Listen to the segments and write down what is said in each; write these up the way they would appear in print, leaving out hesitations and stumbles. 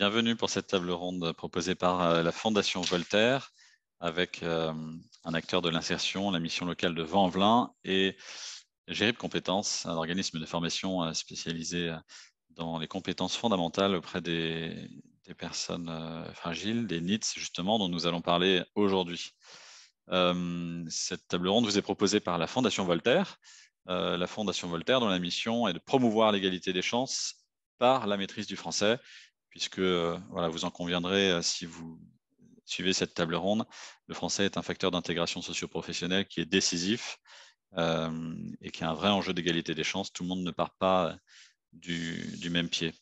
Bienvenue pour cette table ronde proposée par la Fondation Voltaire avec un acteur de l'insertion, la mission locale de Vaux-en-Velin et Gérib Compétences, un organisme de formation spécialisé dans les compétences fondamentales auprès des personnes fragiles, des NEETs justement, dont nous allons parler aujourd'hui. Cette table ronde vous est proposée par la Fondation Voltaire. La Fondation Voltaire dont la mission est de promouvoir l'égalité des chances par la maîtrise du français, puisque voilà, vous en conviendrez si vous suivez cette table ronde, le français est un facteur d'intégration socio-professionnelle qui est décisif et qui a un vrai enjeu d'égalité des chances. Tout le monde ne part pas du même pied.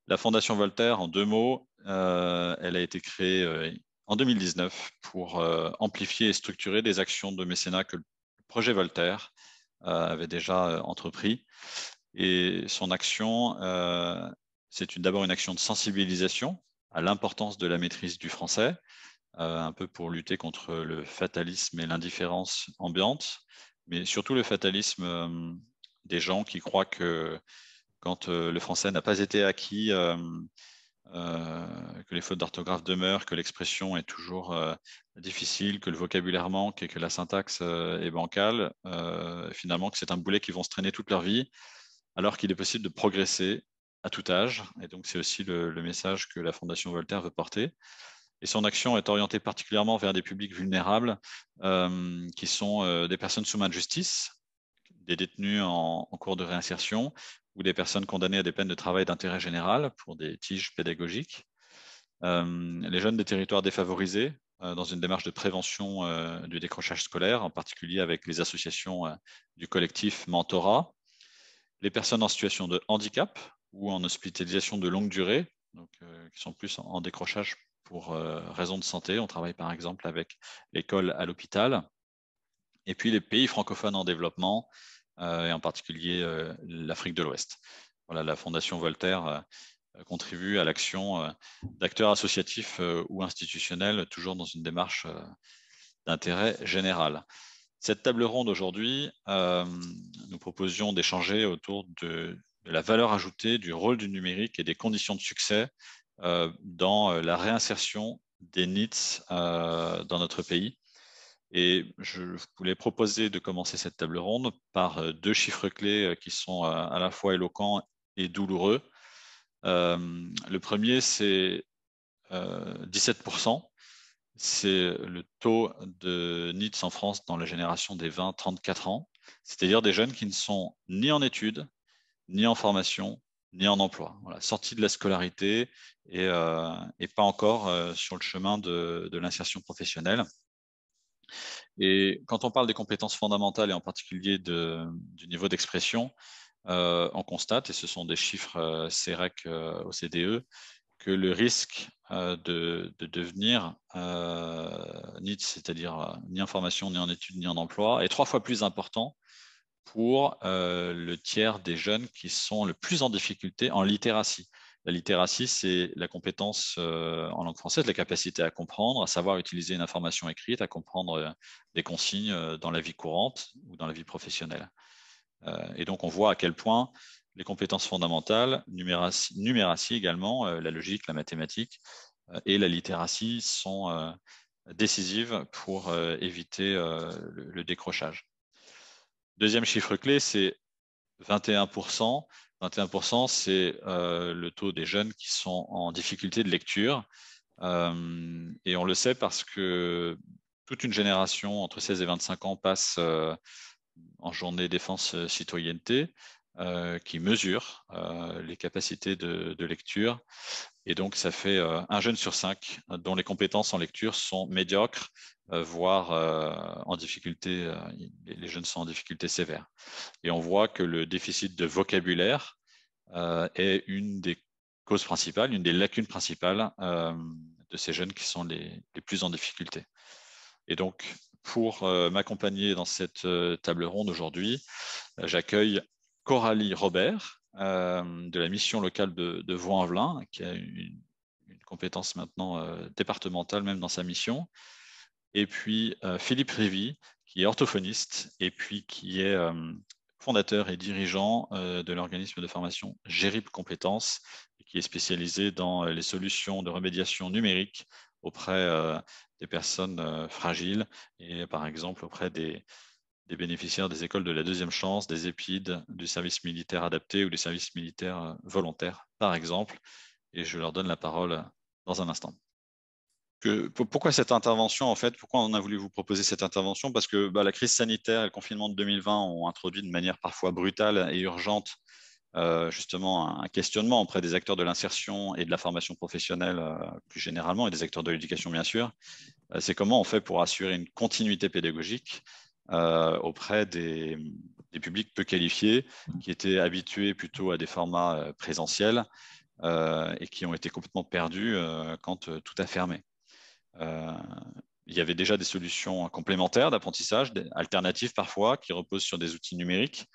La Fondation Voltaire, en deux mots, elle a été créée en 2019 pour amplifier et structurer des actions de mécénat que le projet Voltaire avait déjà entrepris. Et son action, c'est d'abord une action de sensibilisation à l'importance de la maîtrise du français, un peu pour lutter contre le fatalisme et l'indifférence ambiante, mais surtout le fatalisme des gens qui croient que quand le français n'a pas été acquis, que les fautes d'orthographe demeurent, que l'expression est toujours difficile, que le vocabulaire manque et que la syntaxe est bancale, finalement que c'est un boulet qu'ils vont se traîner toute leur vie, alors qu'il est possible de progresser à tout âge. Et donc c'est aussi le message que la Fondation Voltaire veut porter. Et son action est orientée particulièrement vers des publics vulnérables qui sont des personnes sous main de justice, des détenus en cours de réinsertion ou des personnes condamnées à des peines de travail d'intérêt général pour des tiges pédagogiques. Les jeunes des territoires défavorisés dans une démarche de prévention du décrochage scolaire, en particulier avec les associations du collectif Mentorat, les personnes en situation de handicap ou en hospitalisation de longue durée, donc, qui sont plus en décrochage pour raison de santé. On travaille par exemple avec l'école à l'hôpital. Et puis les pays francophones en développement, et en particulier l'Afrique de l'Ouest. Voilà, la Fondation Voltaire contribue à l'action d'acteurs associatifs ou institutionnels, toujours dans une démarche d'intérêt général. Cette table ronde aujourd'hui, nous proposions d'échanger autour de la valeur ajoutée, du rôle du numérique et des conditions de succès dans la réinsertion des NEETs dans notre pays. Et je voulais proposer de commencer cette table ronde par deux chiffres clés qui sont à la fois éloquents et douloureux. Le premier, c'est 17%. C'est le taux de NEETs en France dans la génération des 20-34 ans, c'est-à-dire des jeunes qui ne sont ni en études, ni en formation, ni en emploi. Voilà, sortis de la scolarité et pas encore sur le chemin de l'insertion professionnelle. Et quand on parle des compétences fondamentales et en particulier du niveau d'expression, on constate, et ce sont des chiffres CEREC OCDE, que le risque de devenir NEET, c'est-à-dire ni en formation, ni en études, ni en emploi, est 3 fois plus important pour le tiers des jeunes qui sont le plus en difficulté en littératie. La littératie, c'est la compétence en langue française, la capacité à comprendre, à savoir utiliser une information écrite, à comprendre des consignes dans la vie courante ou dans la vie professionnelle. Et donc, on voit à quel point les compétences fondamentales, numératie également, la logique, la mathématique et la littératie sont décisives pour éviter le décrochage. Deuxième chiffre clé, c'est 21%. 21%, c'est le taux des jeunes qui sont en difficulté de lecture. Et on le sait parce que toute une génération entre 16 et 25 ans passe en journée défense citoyenneté qui mesure les capacités de lecture. Et donc, ça fait un jeune sur 5 dont les compétences en lecture sont médiocres, voire en difficulté, les jeunes sont en difficulté sévère. Et on voit que le déficit de vocabulaire est une des causes principales, une des lacunes principales de ces jeunes qui sont les plus en difficulté. Et donc, pour m'accompagner dans cette table ronde aujourd'hui, j'accueille Coralie Robert de la mission locale de Vaux-en-Velin, qui a une compétence maintenant départementale même dans sa mission. Et puis Philippe Rivy, qui est orthophoniste et puis qui est fondateur et dirigeant de l'organisme de formation Gérib Compétences, qui est spécialisé dans les solutions de remédiation numérique auprès des personnes fragiles et par exemple auprès des bénéficiaires des écoles de la deuxième chance, des EPID, du service militaire adapté ou du service militaire volontaire, par exemple. Et je leur donne la parole dans un instant. Pourquoi cette intervention, en fait? Pourquoi on a voulu vous proposer cette intervention? Parce que la crise sanitaire et le confinement de 2020 ont introduit de manière parfois brutale et urgente justement un questionnement auprès des acteurs de l'insertion et de la formation professionnelle plus généralement et des acteurs de l'éducation, bien sûr. C'est comment on fait pour assurer une continuité pédagogique auprès des publics peu qualifiés qui étaient habitués plutôt à des formats présentiels et qui ont été complètement perdus quand tout a fermé. Il y avait déjà des solutions complémentaires d'apprentissage, alternatives parfois, qui reposent sur des outils numériques.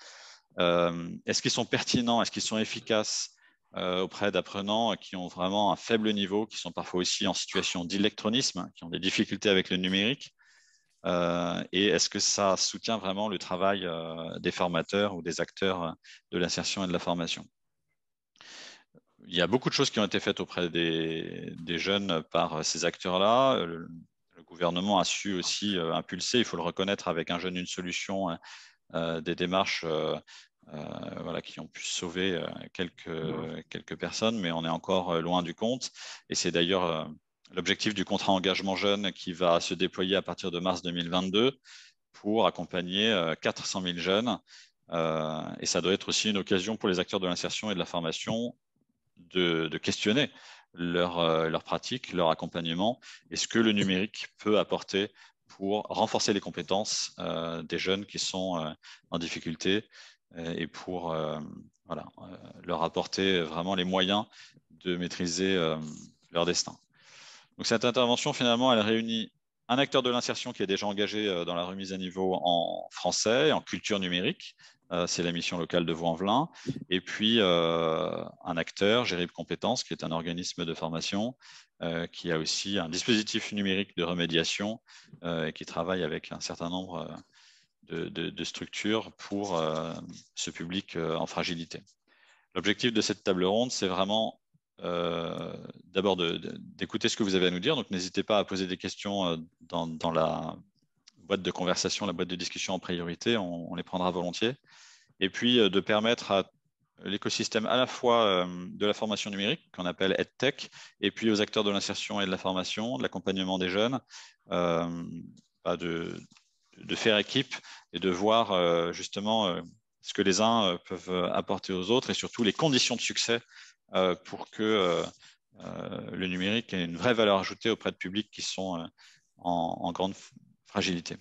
Est-ce qu'ils sont pertinents? Est-ce qu'ils sont efficaces auprès d'apprenants qui ont vraiment un faible niveau, qui sont parfois aussi en situation d'électronisme, qui ont des difficultés avec le numérique? Et est-ce que ça soutient vraiment le travail des formateurs ou des acteurs de l'insertion et de la formation? Il y a beaucoup de choses qui ont été faites auprès des jeunes par ces acteurs-là. Le gouvernement a su aussi impulser, il faut le reconnaître, avec Un jeune, une solution, des démarches qui ont pu sauver quelques personnes, mais on est encore loin du compte. Et c'est d'ailleurs l'objectif du contrat engagement jeune qui va se déployer à partir de mars 2022 pour accompagner 400 000 jeunes. Et ça doit être aussi une occasion pour les acteurs de l'insertion et de la formation de questionner leur pratique, leur accompagnement et ce que le numérique peut apporter pour renforcer les compétences des jeunes qui sont en difficulté et pour leur apporter vraiment les moyens de maîtriser leur destin. Donc cette intervention, finalement, elle réunit un acteur de l'insertion qui est déjà engagé dans la remise à niveau en français, en culture numérique, c'est la mission locale de Vaux-en-Velin, et puis un acteur, Gérib Compétences, qui est un organisme de formation, qui a aussi un dispositif numérique de remédiation et qui travaille avec un certain nombre de structures pour ce public en fragilité. L'objectif de cette table ronde, c'est vraiment d'abord d'écouter ce que vous avez à nous dire. Donc, n'hésitez pas à poser des questions dans la boîte de conversation, la boîte de discussion en priorité. On les prendra volontiers. Et puis, de permettre à l'écosystème à la fois de la formation numérique, qu'on appelle EdTech, et puis aux acteurs de l'insertion et de la formation, de l'accompagnement des jeunes, de faire équipe et de voir justement ce que les uns peuvent apporter aux autres et surtout les conditions de succès pour que le numérique ait une vraie valeur ajoutée auprès de publics qui sont en grande fragilité.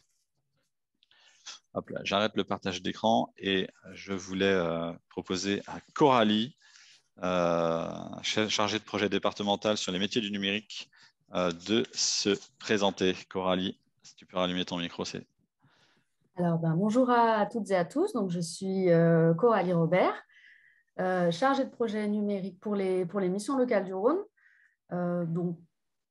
Hop là, j'arrête le partage d'écran et je voulais proposer à Coralie, chargée de projet départemental sur les métiers du numérique, de se présenter. Coralie, si tu peux rallumer ton micro, c'est... Alors, bonjour à toutes et à tous. Donc, je suis Coralie Robert, chargée de projet numérique pour les missions locales du Rhône. Donc,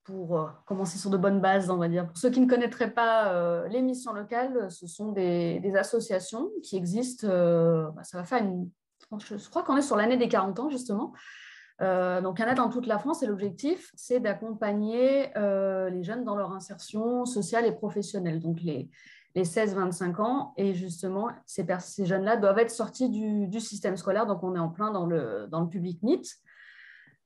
pour commencer sur de bonnes bases, on va dire. Pour ceux qui ne connaîtraient pas les missions locales, ce sont des associations qui existent. Ça va faire je crois qu'on est sur l'année des 40 ans, justement. Donc, il y en a dans toute la France et l'objectif, c'est d'accompagner les jeunes dans leur insertion sociale et professionnelle. Donc, les 16-25 ans. Et justement, ces jeunes-là doivent être sortis du système scolaire. Donc, on est en plein dans le public NEET.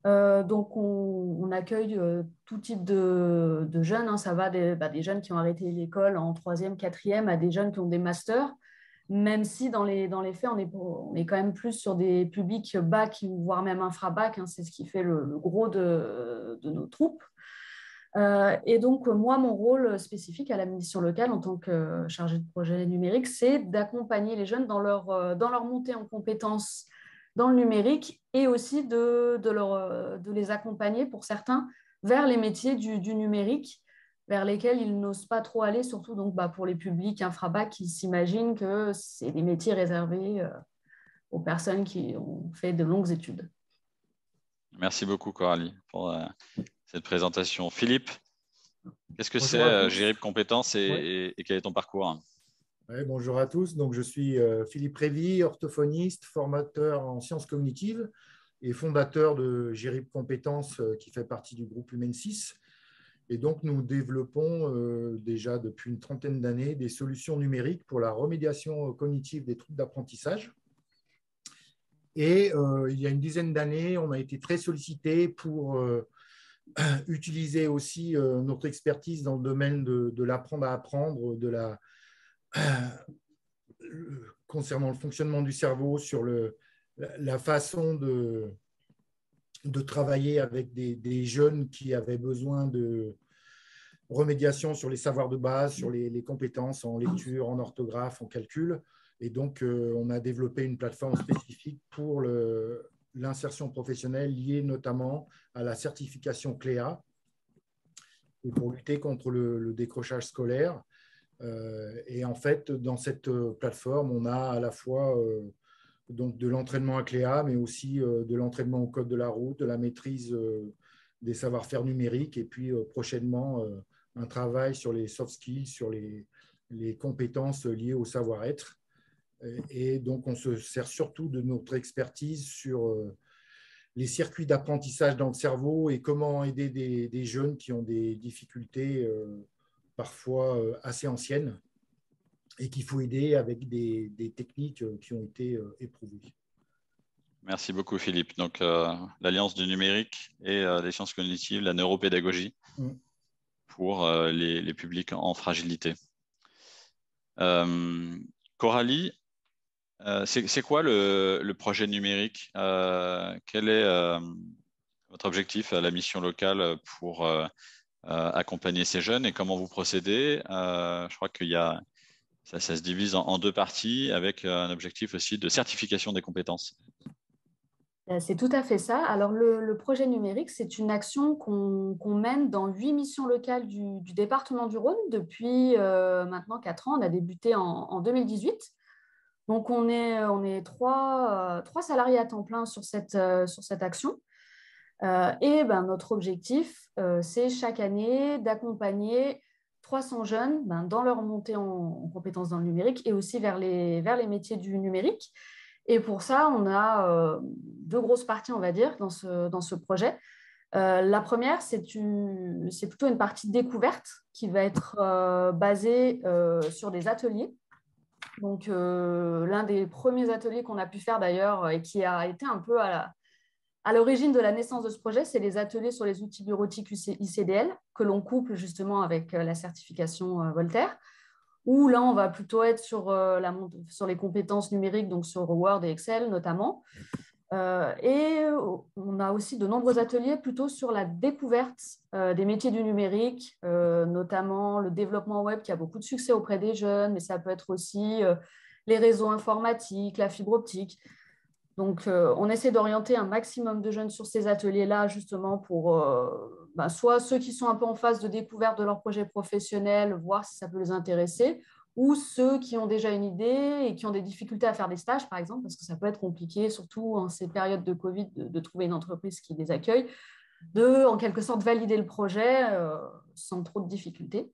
Donc, on accueille tout type de jeunes. Hein. Ça va des jeunes qui ont arrêté l'école en 3e, 4e à des jeunes qui ont des masters, même si dans les faits, on est quand même plus sur des publics bac, voire même infra-bac. Hein. C'est ce qui fait le gros de nos troupes. Et donc, moi, mon rôle spécifique à la mission locale en tant que chargée de projet numérique, c'est d'accompagner les jeunes dans leur montée en compétences dans le numérique et aussi de les accompagner pour certains vers les métiers du numérique vers lesquels ils n'osent pas trop aller, surtout donc, pour les publics infra-bac qui s'imaginent que c'est des métiers réservés aux personnes qui ont fait de longues études. Merci beaucoup, Coralie, pour cette présentation. Philippe, qu'est-ce que Bonjour à c'est tous. Gérib Compétences Ouais. et quel est ton parcours? Ouais, bonjour à tous. Donc, je suis Philippe Révy, orthophoniste, formateur en sciences cognitives. et fondateur de Gérib Compétences, qui fait partie du groupe Humain 6. Et donc, nous développons déjà depuis une trentaine d'années des solutions numériques pour la remédiation cognitive des troubles d'apprentissage. Et il y a une dizaine d'années, on a été très sollicité pour utiliser aussi notre expertise dans le domaine de l'apprendre à apprendre, concernant le fonctionnement du cerveau, sur la façon de travailler avec des jeunes qui avaient besoin de remédiation sur les savoirs de base, sur les compétences en lecture, en orthographe, en calcul. Et donc, on a développé une plateforme spécifique pour l'insertion professionnelle liée notamment à la certification CLEA et pour lutter contre le décrochage scolaire. Et en fait, dans cette plateforme, on a à la fois donc de l'entraînement à CLEA, mais aussi de l'entraînement au code de la route, de la maîtrise des savoir-faire numériques, et puis prochainement un travail sur les soft skills, sur les compétences liées au savoir-être. Et donc, on se sert surtout de notre expertise sur les circuits d'apprentissage dans le cerveau et comment aider des jeunes qui ont des difficultés parfois assez anciennes et qu'il faut aider avec des techniques qui ont été éprouvées. Merci beaucoup, Philippe. Donc, l'Alliance du numérique et des sciences cognitives, la neuropédagogie pour les publics en fragilité. Coralie, c'est quoi le projet numérique? Quel est votre objectif à la mission locale pour accompagner ces jeunes et comment vous procédez? Je crois qu'il y a ça se divise en deux parties avec un objectif aussi de certification des compétences. C'est tout à fait ça. Alors, le projet numérique, c'est une action qu'on mène dans 8 missions locales du département du Rhône depuis maintenant 4 ans. On a débuté en 2018. Donc, on est trois salariés à temps plein sur cette action. Et ben, notre objectif, c'est chaque année d'accompagner 300 jeunes dans leur montée en compétences dans le numérique et aussi vers les métiers du numérique. Et pour ça, on a deux grosses parties, on va dire, dans ce projet. La première, c'est plutôt une partie découverte qui va être basée sur des ateliers. Donc, l'un des premiers ateliers qu'on a pu faire d'ailleurs et qui a été un peu à l'origine de la naissance de ce projet, c'est les ateliers sur les outils bureautiques ICDL que l'on couple justement avec la certification Voltaire, où là, on va plutôt être sur les compétences numériques, donc sur Word et Excel notamment. Et on a aussi de nombreux ateliers plutôt sur la découverte des métiers du numérique, notamment le développement web qui a beaucoup de succès auprès des jeunes, mais ça peut être aussi les réseaux informatiques, la fibre optique. Donc, on essaie d'orienter un maximum de jeunes sur ces ateliers-là, justement, pour soit ceux qui sont un peu en phase de découverte de leur projet professionnel, voir si ça peut les intéresser, ou ceux qui ont déjà une idée et qui ont des difficultés à faire des stages, par exemple, parce que ça peut être compliqué, surtout en ces périodes de Covid, de trouver une entreprise qui les accueille, de, en quelque sorte, valider le projet sans trop de difficultés.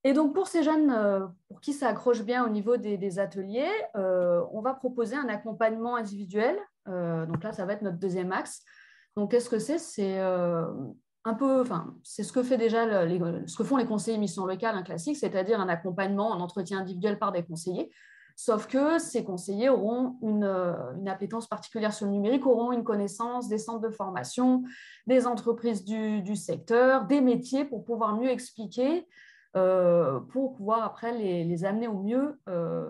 Et donc, pour ces jeunes pour qui ça accroche bien au niveau des ateliers, on va proposer un accompagnement individuel. Donc là, ça va être notre deuxième axe. Donc, qu'est-ce que c'est? C'est c'est ce que fait déjà ce que font les conseillers mission locale, un classique, c'est-à-dire un accompagnement en entretien individuel par des conseillers. Sauf que ces conseillers auront une appétence particulière sur le numérique, auront une connaissance des centres de formation, des entreprises du secteur, des métiers pour pouvoir mieux expliquer pour pouvoir après les amener au mieux.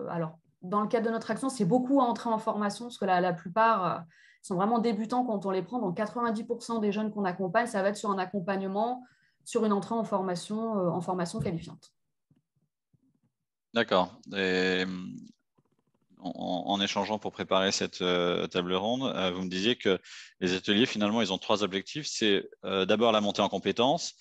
Alors, dans le cadre de notre action, c'est beaucoup à entrer en formation parce que la plupart sont vraiment débutants quand on les prend. Donc, 90% des jeunes qu'on accompagne, ça va être sur un accompagnement, sur une entrée en formation qualifiante. D'accord. Et en échangeant pour préparer cette table ronde, vous me disiez que les ateliers, finalement, ils ont trois objectifs. C'est d'abord la montée en compétences.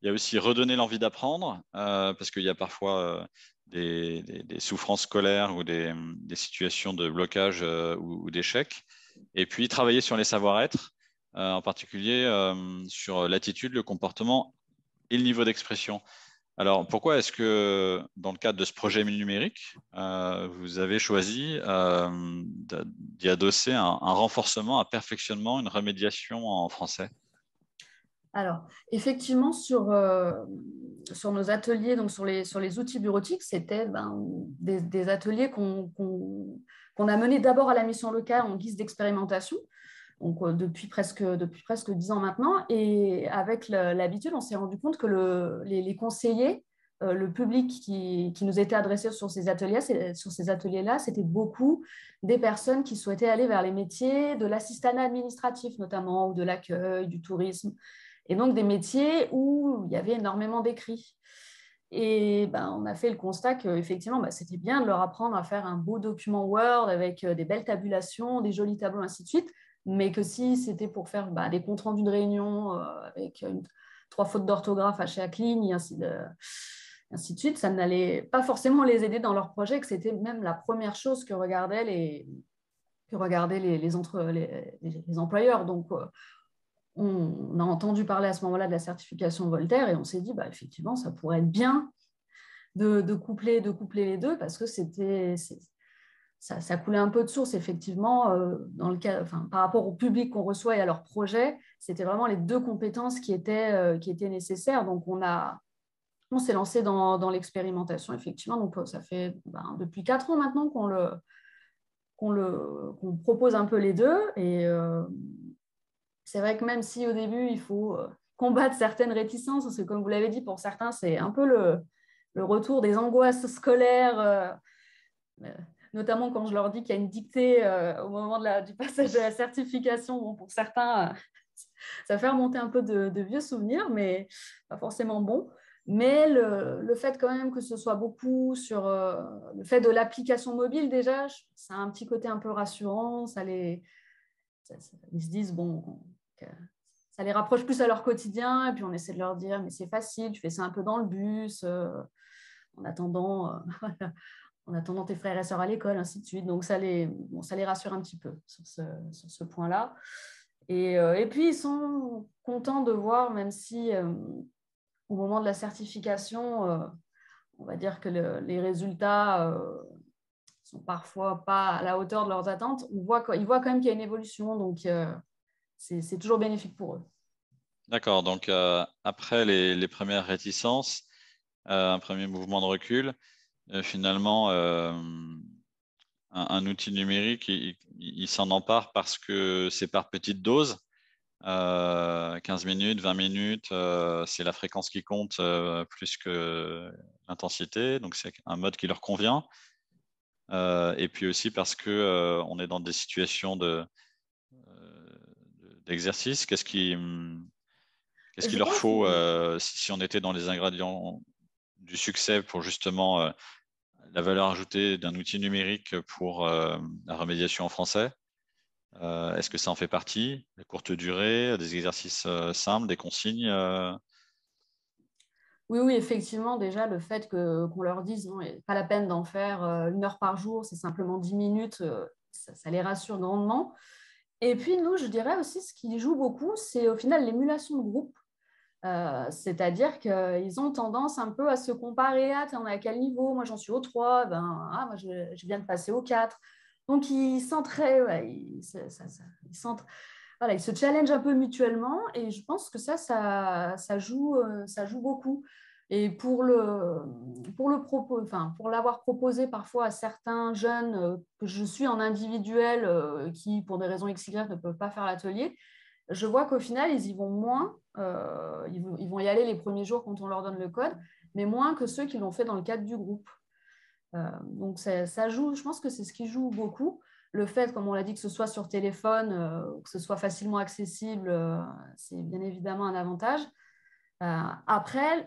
Il y a aussi redonner l'envie d'apprendre, parce qu'il y a parfois des souffrances scolaires ou des situations de blocage ou d'échec. Et puis, travailler sur les savoir-être, en particulier sur l'attitude, le comportement et le niveau d'expression. Alors, pourquoi est-ce que, dans le cadre de ce projet numérique, vous avez choisi d'y adosser un renforcement, un perfectionnement, une remédiation en français? Alors, effectivement, sur nos ateliers, donc sur les outils bureautiques, c'était des ateliers qu'on a menés d'abord à la mission locale en guise d'expérimentation, donc depuis presque 10 ans maintenant. Et avec l'habitude, on s'est rendu compte que les conseillers, le public qui nous était adressé sur ces ateliers-là, c'était beaucoup des personnes qui souhaitaient aller vers les métiers de l'assistanat administratif, notamment, ou de l'accueil, du tourisme, et donc des métiers où il y avait énormément d'écrits. Et on a fait le constat qu'effectivement, c'était bien de leur apprendre à faire un beau document Word avec des belles tabulations, des jolis tableaux, ainsi de suite, mais que si c'était pour faire des comptes rendus de réunion avec 3 fautes d'orthographe à chaque ligne, ainsi de suite, ça n'allait pas forcément les aider dans leur projet, que c'était même la première chose que regardaient les employeurs. Donc, on a entendu parler à ce moment-là de la certification Voltaire et on s'est dit, effectivement, ça pourrait être bien de coupler les deux parce que ça coulait un peu de source, effectivement, dans le cas, par rapport au public qu'on reçoit et à leur projet. C'était vraiment les deux compétences qui étaient nécessaires. Donc, on s'est lancé dans l'expérimentation, effectivement. Donc, ça fait depuis 4 ans maintenant qu'on propose un peu les deux. Et c'est vrai que même si au début, il faut combattre certaines réticences, parce que comme vous l'avez dit, pour certains, c'est un peu le retour des angoisses scolaires, notamment quand je leur dis qu'il y a une dictée au moment du passage de la certification. Bon, pour certains, ça fait remonter un peu de vieux souvenirs, mais pas forcément bon. Mais le fait quand même que ce soit beaucoup sur le fait de l'application mobile, déjà, ça a un petit côté un peu rassurant. Ils se disent, bon, ça les rapproche plus à leur quotidien. Et puis, on essaie de leur dire, mais c'est facile, tu fais ça un peu dans le bus, en attendant, en attendant tes frères et sœurs à l'école, ainsi de suite. Donc, ça les rassure un petit peu sur ce point-là. Et puis, ils sont contents de voir, même si au moment de la certification, on va dire que les résultats sont parfois pas à la hauteur de leurs attentes. Ils voient quand même qu'il y a une évolution, donc c'est toujours bénéfique pour eux. D'accord, donc après les premières réticences, un premier mouvement de recul, finalement, un outil numérique, il s'en empare parce que c'est par petites doses. 15 minutes, 20 minutes, c'est la fréquence qui compte plus que l'intensité. Donc, c'est un mode qui leur convient. Et puis aussi parce que on est dans des situations d'exercice. Qu'est-ce qu'il leur faut si on était dans les ingrédients du succès pour justement la valeur ajoutée d'un outil numérique pour la remédiation en français? Est-ce que ça en fait partie? La courte durée, des exercices simples, des consignes Oui, effectivement, déjà, le fait qu'on leur dise non, pas la peine d'en faire 1 heure par jour, c'est simplement 10 minutes, ça les rassure grandement. Et puis, nous, je dirais aussi, ce qui joue beaucoup, c'est au final l'émulation de groupe. C'est-à-dire qu'ils ont tendance un peu à se comparer. Ah, on est à quel niveau? Moi, j'en suis au 3. Moi, je viens de passer au 4. Donc, ils s'entraident. Ouais, voilà, ils se challengent un peu mutuellement. Et je pense que ça joue beaucoup. Et pour l'avoir proposé parfois à certains jeunes que je suis en individuel qui, pour des raisons XY, ne peuvent pas faire l'atelier, je vois qu'au final, ils y vont moins. Ils vont y aller les premiers jours quand on leur donne le code, mais moins que ceux qui l'ont fait dans le cadre du groupe. Donc, ça joue, je pense que c'est ce qui joue beaucoup. Le fait, comme on l'a dit, que ce soit sur téléphone, que ce soit facilement accessible, c'est bien évidemment un avantage. Après,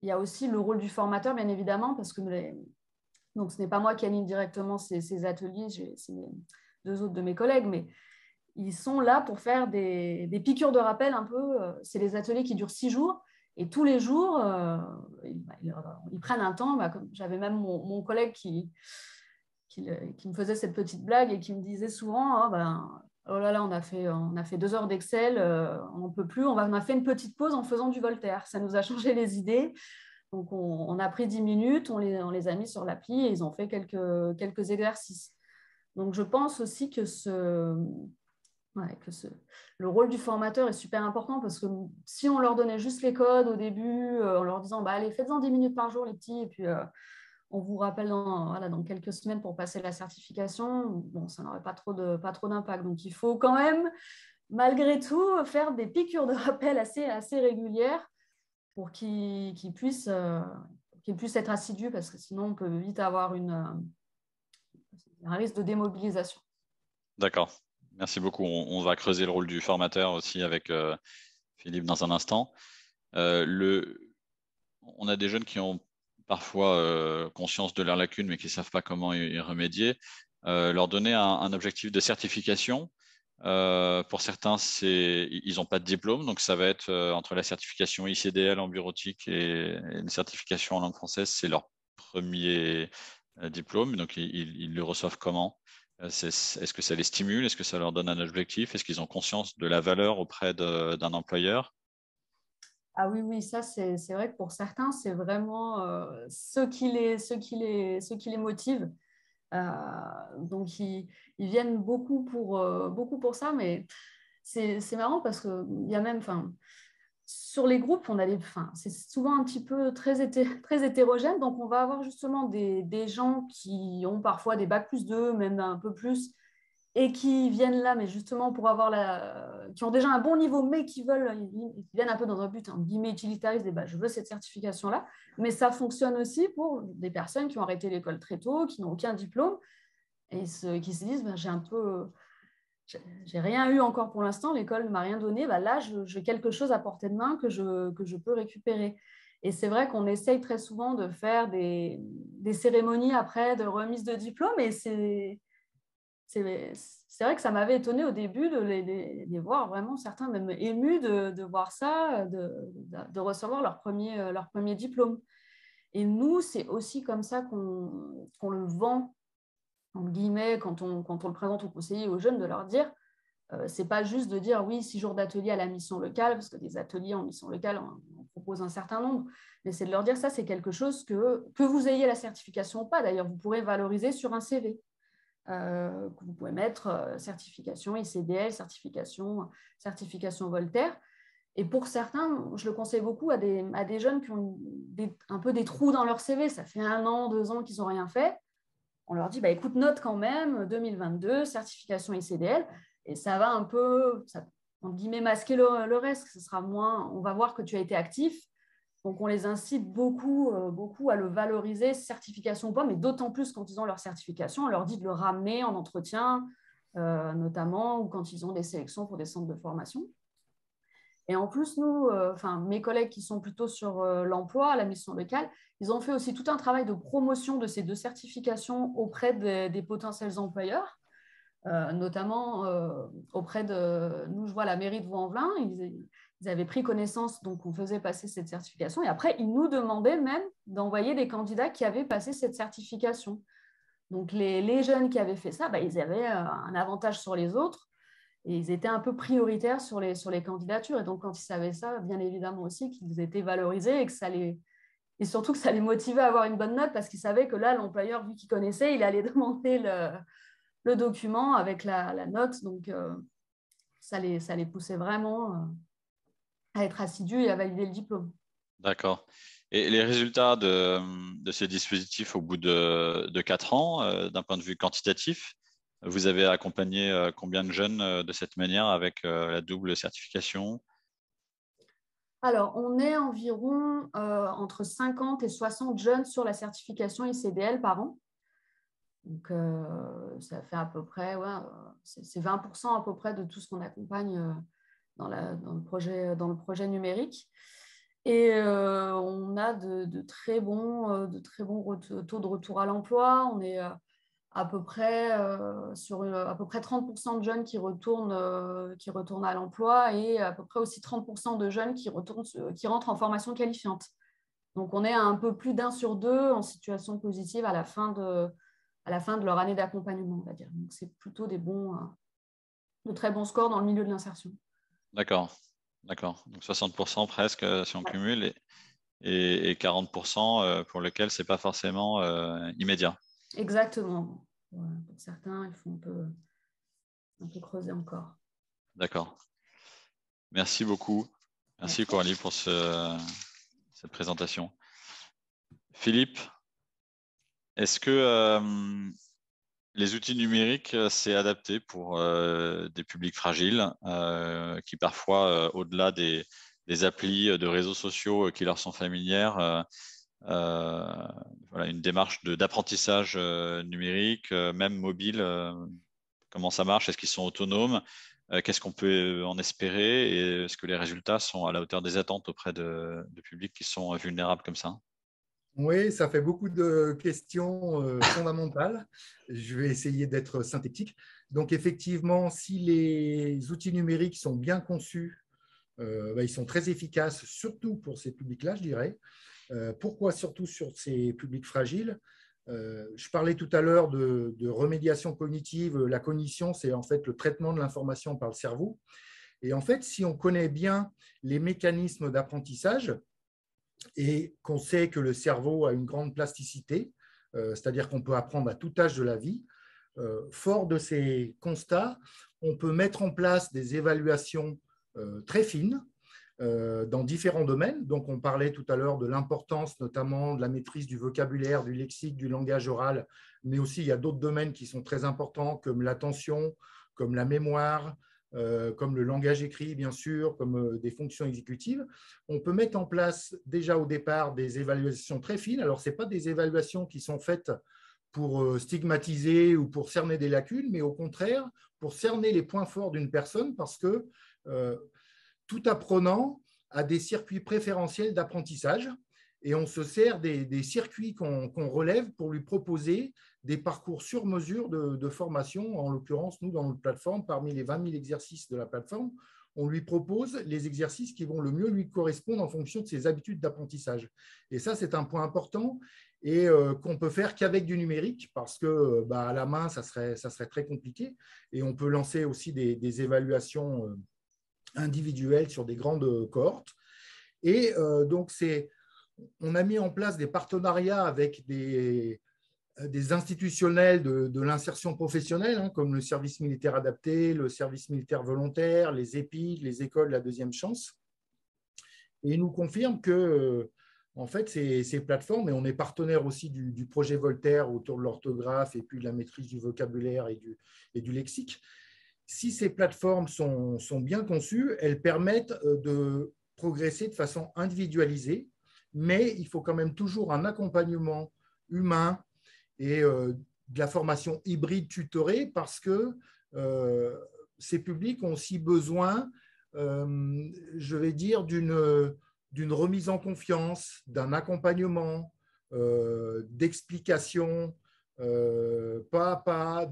il y a aussi le rôle du formateur, bien évidemment, parce que donc, ce n'est pas moi qui anime directement ces ateliers, c'est 2 autres de mes collègues, mais ils sont là pour faire des piqûres de rappel un peu. C'est des ateliers qui durent 6 jours. Et tous les jours, ils prennent un temps. Comme j'avais même mon collègue qui me faisait cette petite blague et qui me disait souvent, oh là là, on a fait 2 heures d'Excel, on n'en peut plus. On a fait une petite pause en faisant du Voltaire. Ça nous a changé les idées. Donc, on a pris 10 minutes, on les a mis sur l'appli et ils ont fait quelques exercices. Donc, je pense aussi que le rôle du formateur est super important parce que si on leur donnait juste les codes au début, en leur disant bah, allez, faites-en 10 minutes par jour, les petits, et puis on vous rappelle dans quelques semaines pour passer la certification, bon, ça n'aurait pas trop d'impact. Donc, il faut quand même, malgré tout, faire des piqûres de rappel assez régulières pour qu'ils puissent être assidus parce que sinon, on peut vite avoir un risque de démobilisation. D'accord. Merci beaucoup. On va creuser le rôle du formateur aussi avec Philippe dans un instant. On a des jeunes qui ont parfois conscience de leurs lacunes, mais qui ne savent pas comment y remédier. Leur donner un objectif de certification. Pour certains, ils n'ont pas de diplôme, donc ça va être entre la certification ICDL en bureautique et une certification en langue française, c'est leur premier diplôme. Donc, ils le reçoivent comment? Est-ce que ça les stimule? Est-ce que ça leur donne un objectif? Est-ce qu'ils ont conscience de la valeur auprès d'un employeur? Ah oui, oui, ça c'est vrai que pour certains, c'est vraiment ce qui les motive. Donc, ils viennent beaucoup pour ça, mais c'est marrant parce qu'il y a même, sur les groupes, c'est souvent un petit peu très hétérogène. Donc, on va avoir justement des gens qui ont parfois des bac+2, même un peu plus, et qui viennent là, mais justement pour qui ont déjà un bon niveau, mais qui viennent un peu dans un but, en guillemets, utilitariste, et je veux cette certification-là. Mais ça fonctionne aussi pour des personnes qui ont arrêté l'école très tôt, qui n'ont aucun diplôme, et qui se disent, j'ai rien eu encore pour l'instant, l'école ne m'a rien donné, là, j'ai quelque chose à portée de main que je peux récupérer. Et c'est vrai qu'on essaye très souvent de faire des cérémonies après de remise de diplôme, et c'est vrai que ça m'avait étonné au début de les voir vraiment, certains même émus de voir ça, de recevoir leur premier diplôme. Et nous, c'est aussi comme ça qu'on le vend, en guillemets, quand on le présente aux conseillers et aux jeunes, de leur dire, c'est pas juste de dire oui, 6 jours d'atelier à la mission locale, parce que des ateliers en mission locale, on propose un certain nombre, mais c'est de leur dire ça, c'est quelque chose que vous ayez la certification ou pas. D'ailleurs, vous pourrez valoriser sur un CV. Que vous pouvez mettre certification ICDL, certification Voltaire. Et pour certains, je le conseille beaucoup à des jeunes qui ont un peu des trous dans leur CV. Ça fait 1 an, 2 ans qu'ils n'ont rien fait. On leur dit, écoute, note quand même, 2022, certification ICDL. Et ça va un peu, entre guillemets, masquer le reste. Ce sera moins, on va voir que tu as été actif. Donc, on les incite beaucoup à le valoriser, certification ou pas, mais d'autant plus quand ils ont leur certification, on leur dit de le ramener en entretien, notamment, ou quand ils ont des sélections pour des centres de formation. Et en plus, nous, mes collègues qui sont plutôt sur l'emploi, la mission locale, ils ont fait aussi tout un travail de promotion de ces 2 certifications auprès des potentiels employeurs, notamment auprès de, nous, je vois la mairie de Vaux-en-Velin, ils avaient pris connaissance, donc on faisait passer cette certification, et après, ils nous demandaient même d'envoyer des candidats qui avaient passé cette certification. Donc, les jeunes qui avaient fait ça, ils avaient un avantage sur les autres, et ils étaient un peu prioritaires sur les candidatures. Et donc, quand ils savaient ça, bien évidemment aussi qu'ils étaient valorisés et surtout que ça les motivait à avoir une bonne note parce qu'ils savaient que là, l'employeur, vu qu'il connaissait, il allait demander le document avec la note. Donc, ça les poussait vraiment à être assidus et à valider le diplôme. D'accord. Et les résultats de ces dispositifs au bout de 4 ans, d'un point de vue quantitatif, vous avez accompagné combien de jeunes de cette manière avec la double certification? Alors, on est environ entre 50 et 60 jeunes sur la certification ICDL par an. Donc, ça fait à peu près, c'est 20% à peu près de tout ce qu'on accompagne dans le projet numérique. Et on a de très bons taux de retour à l'emploi. On est à peu près sur à peu près 30% de jeunes qui retournent à l'emploi et à peu près aussi 30% de jeunes qui rentrent en formation qualifiante. Donc, on est à un peu plus d'1 sur 2 en situation positive à la fin de leur année d'accompagnement, on va dire. Donc, c'est plutôt des bons de très bons scores dans le milieu de l'insertion. D'accord. Donc 60% presque si on cumule et 40% pour lesquels ce n'est pas forcément immédiat. Exactement. Voilà. Pour certains, il faut un peu creuser encore. D'accord. Merci beaucoup. Merci Coralie pour cette présentation. Philippe, est-ce que les outils numériques, c'est adapté pour des publics fragiles qui parfois, au-delà des applis de réseaux sociaux qui leur sont familières, voilà, une démarche d'apprentissage numérique, même mobile, comment ça marche? Est-ce qu'ils sont autonomes? Qu'est-ce qu'on peut en espérer? Et est-ce que les résultats sont à la hauteur des attentes auprès de publics qui sont vulnérables comme ça? Oui, ça fait beaucoup de questions fondamentales. Je vais essayer d'être synthétique. Donc, effectivement, si les outils numériques sont bien conçus, ils sont très efficaces, surtout pour ces publics-là, je dirais. Pourquoi surtout sur ces publics fragiles? Je parlais tout à l'heure de remédiation cognitive. La cognition, c'est en fait le traitement de l'information par le cerveau. Et en fait, si on connaît bien les mécanismes d'apprentissage, et qu'on sait que le cerveau a une grande plasticité, c'est-à-dire qu'on peut apprendre à tout âge de la vie. Fort de ces constats, on peut mettre en place des évaluations très fines dans différents domaines. Donc, on parlait tout à l'heure de l'importance notamment de la maîtrise du vocabulaire, du lexique, du langage oral, mais aussi il y a d'autres domaines qui sont très importants comme l'attention, comme la mémoire, comme le langage écrit, bien sûr, comme des fonctions exécutives. On peut mettre en place déjà au départ des évaluations très fines. Alors, ce n'est pas des évaluations qui sont faites pour stigmatiser ou pour cerner des lacunes, mais au contraire, pour cerner les points forts d'une personne parce que tout apprenant a des circuits préférentiels d'apprentissage et on se sert des circuits qu'on relève pour lui proposer des parcours sur mesure de formation. En l'occurrence, nous, dans notre plateforme, parmi les 20 000 exercices de la plateforme, on lui propose les exercices qui vont le mieux lui correspondre en fonction de ses habitudes d'apprentissage. Et ça, c'est un point important et qu'on peut faire qu'avec du numérique parce que à la main, ça serait très compliqué. Et on peut lancer aussi des évaluations individuelles sur des grandes cohortes. Et donc, on a mis en place des partenariats avec des institutionnels de l'insertion professionnelle, comme le service militaire adapté, le service militaire volontaire, les EPIC, les écoles de la deuxième chance. Et ils nous confirment que, en fait, ces plateformes, et on est partenaire aussi du projet Voltaire autour de l'orthographe et puis de la maîtrise du vocabulaire et du lexique, si ces plateformes sont bien conçues, elles permettent de progresser de façon individualisée, mais il faut quand même toujours un accompagnement humain et de la formation hybride tutorée parce que ces publics ont aussi besoin, je vais dire, d'une remise en confiance, d'un accompagnement, d'explications pas à pas,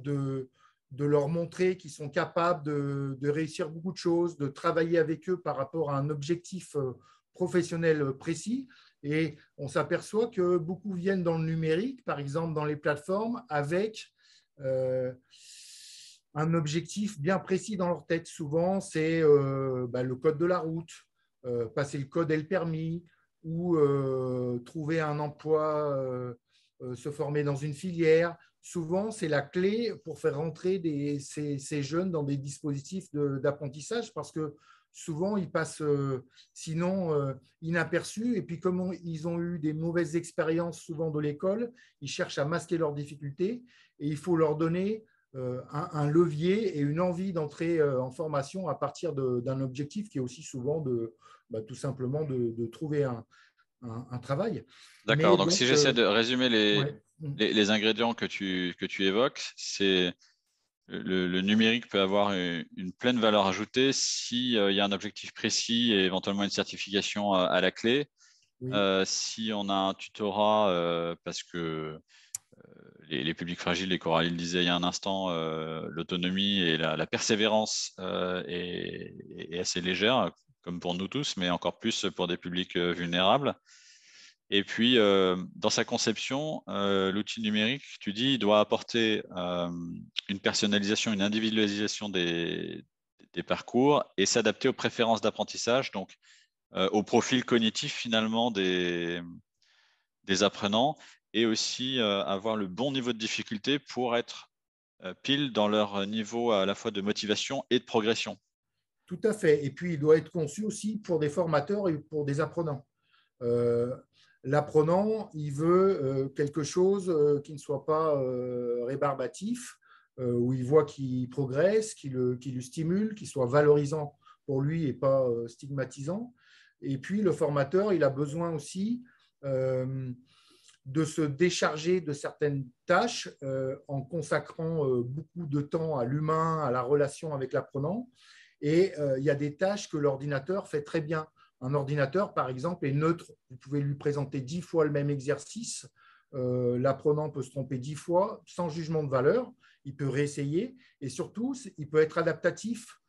de leur montrer qu'ils sont capables de réussir beaucoup de choses, de travailler avec eux par rapport à un objectif professionnel précis. Et on s'aperçoit que beaucoup viennent dans le numérique, par exemple dans les plateformes, avec un objectif bien précis dans leur tête. Souvent, c'est le code de la route, passer le code et le permis, ou trouver un emploi, se former dans une filière. Souvent, c'est la clé pour faire rentrer ces jeunes dans des dispositifs d'apprentissage parce que souvent, ils passent sinon inaperçus. Et puis, comme ils ont eu des mauvaises expériences souvent de l'école, ils cherchent à masquer leurs difficultés et il faut leur donner un levier et une envie d'entrer en formation à partir d'un objectif qui est aussi souvent tout simplement de trouver un travail. D'accord, donc si j'essaie de résumer ouais. les ingrédients que tu évoques, c'est le numérique peut avoir une pleine valeur ajoutée s'il y a un objectif précis et éventuellement une certification à la clé. Oui. Si on a un tutorat, parce que les publics fragiles, et Coralie le disait il y a un instant, l'autonomie et la persévérance est assez légère, comme pour nous tous, mais encore plus pour des publics vulnérables. Et puis, dans sa conception, l'outil numérique, tu dis, il doit apporter une personnalisation, une individualisation des parcours et s'adapter aux préférences d'apprentissage, donc au profil cognitif finalement des apprenants, et aussi avoir le bon niveau de difficulté pour être pile dans leur niveau à la fois de motivation et de progression. Tout à fait. Et puis, il doit être conçu aussi pour des formateurs et pour des apprenants. L'apprenant, il veut quelque chose qui ne soit pas rébarbatif, où il voit qu'il progresse, qui le stimule, qui soit valorisant pour lui et pas stigmatisant. Et puis, le formateur, il a besoin aussi de se décharger de certaines tâches en consacrant beaucoup de temps à l'humain, à la relation avec l'apprenant. Et il y a des tâches que l'ordinateur fait très bien. Un ordinateur, par exemple, est neutre. Vous pouvez lui présenter 10 fois le même exercice. L'apprenant peut se tromper 10 fois sans jugement de valeur. Il peut réessayer. Et surtout, il peut être adaptatif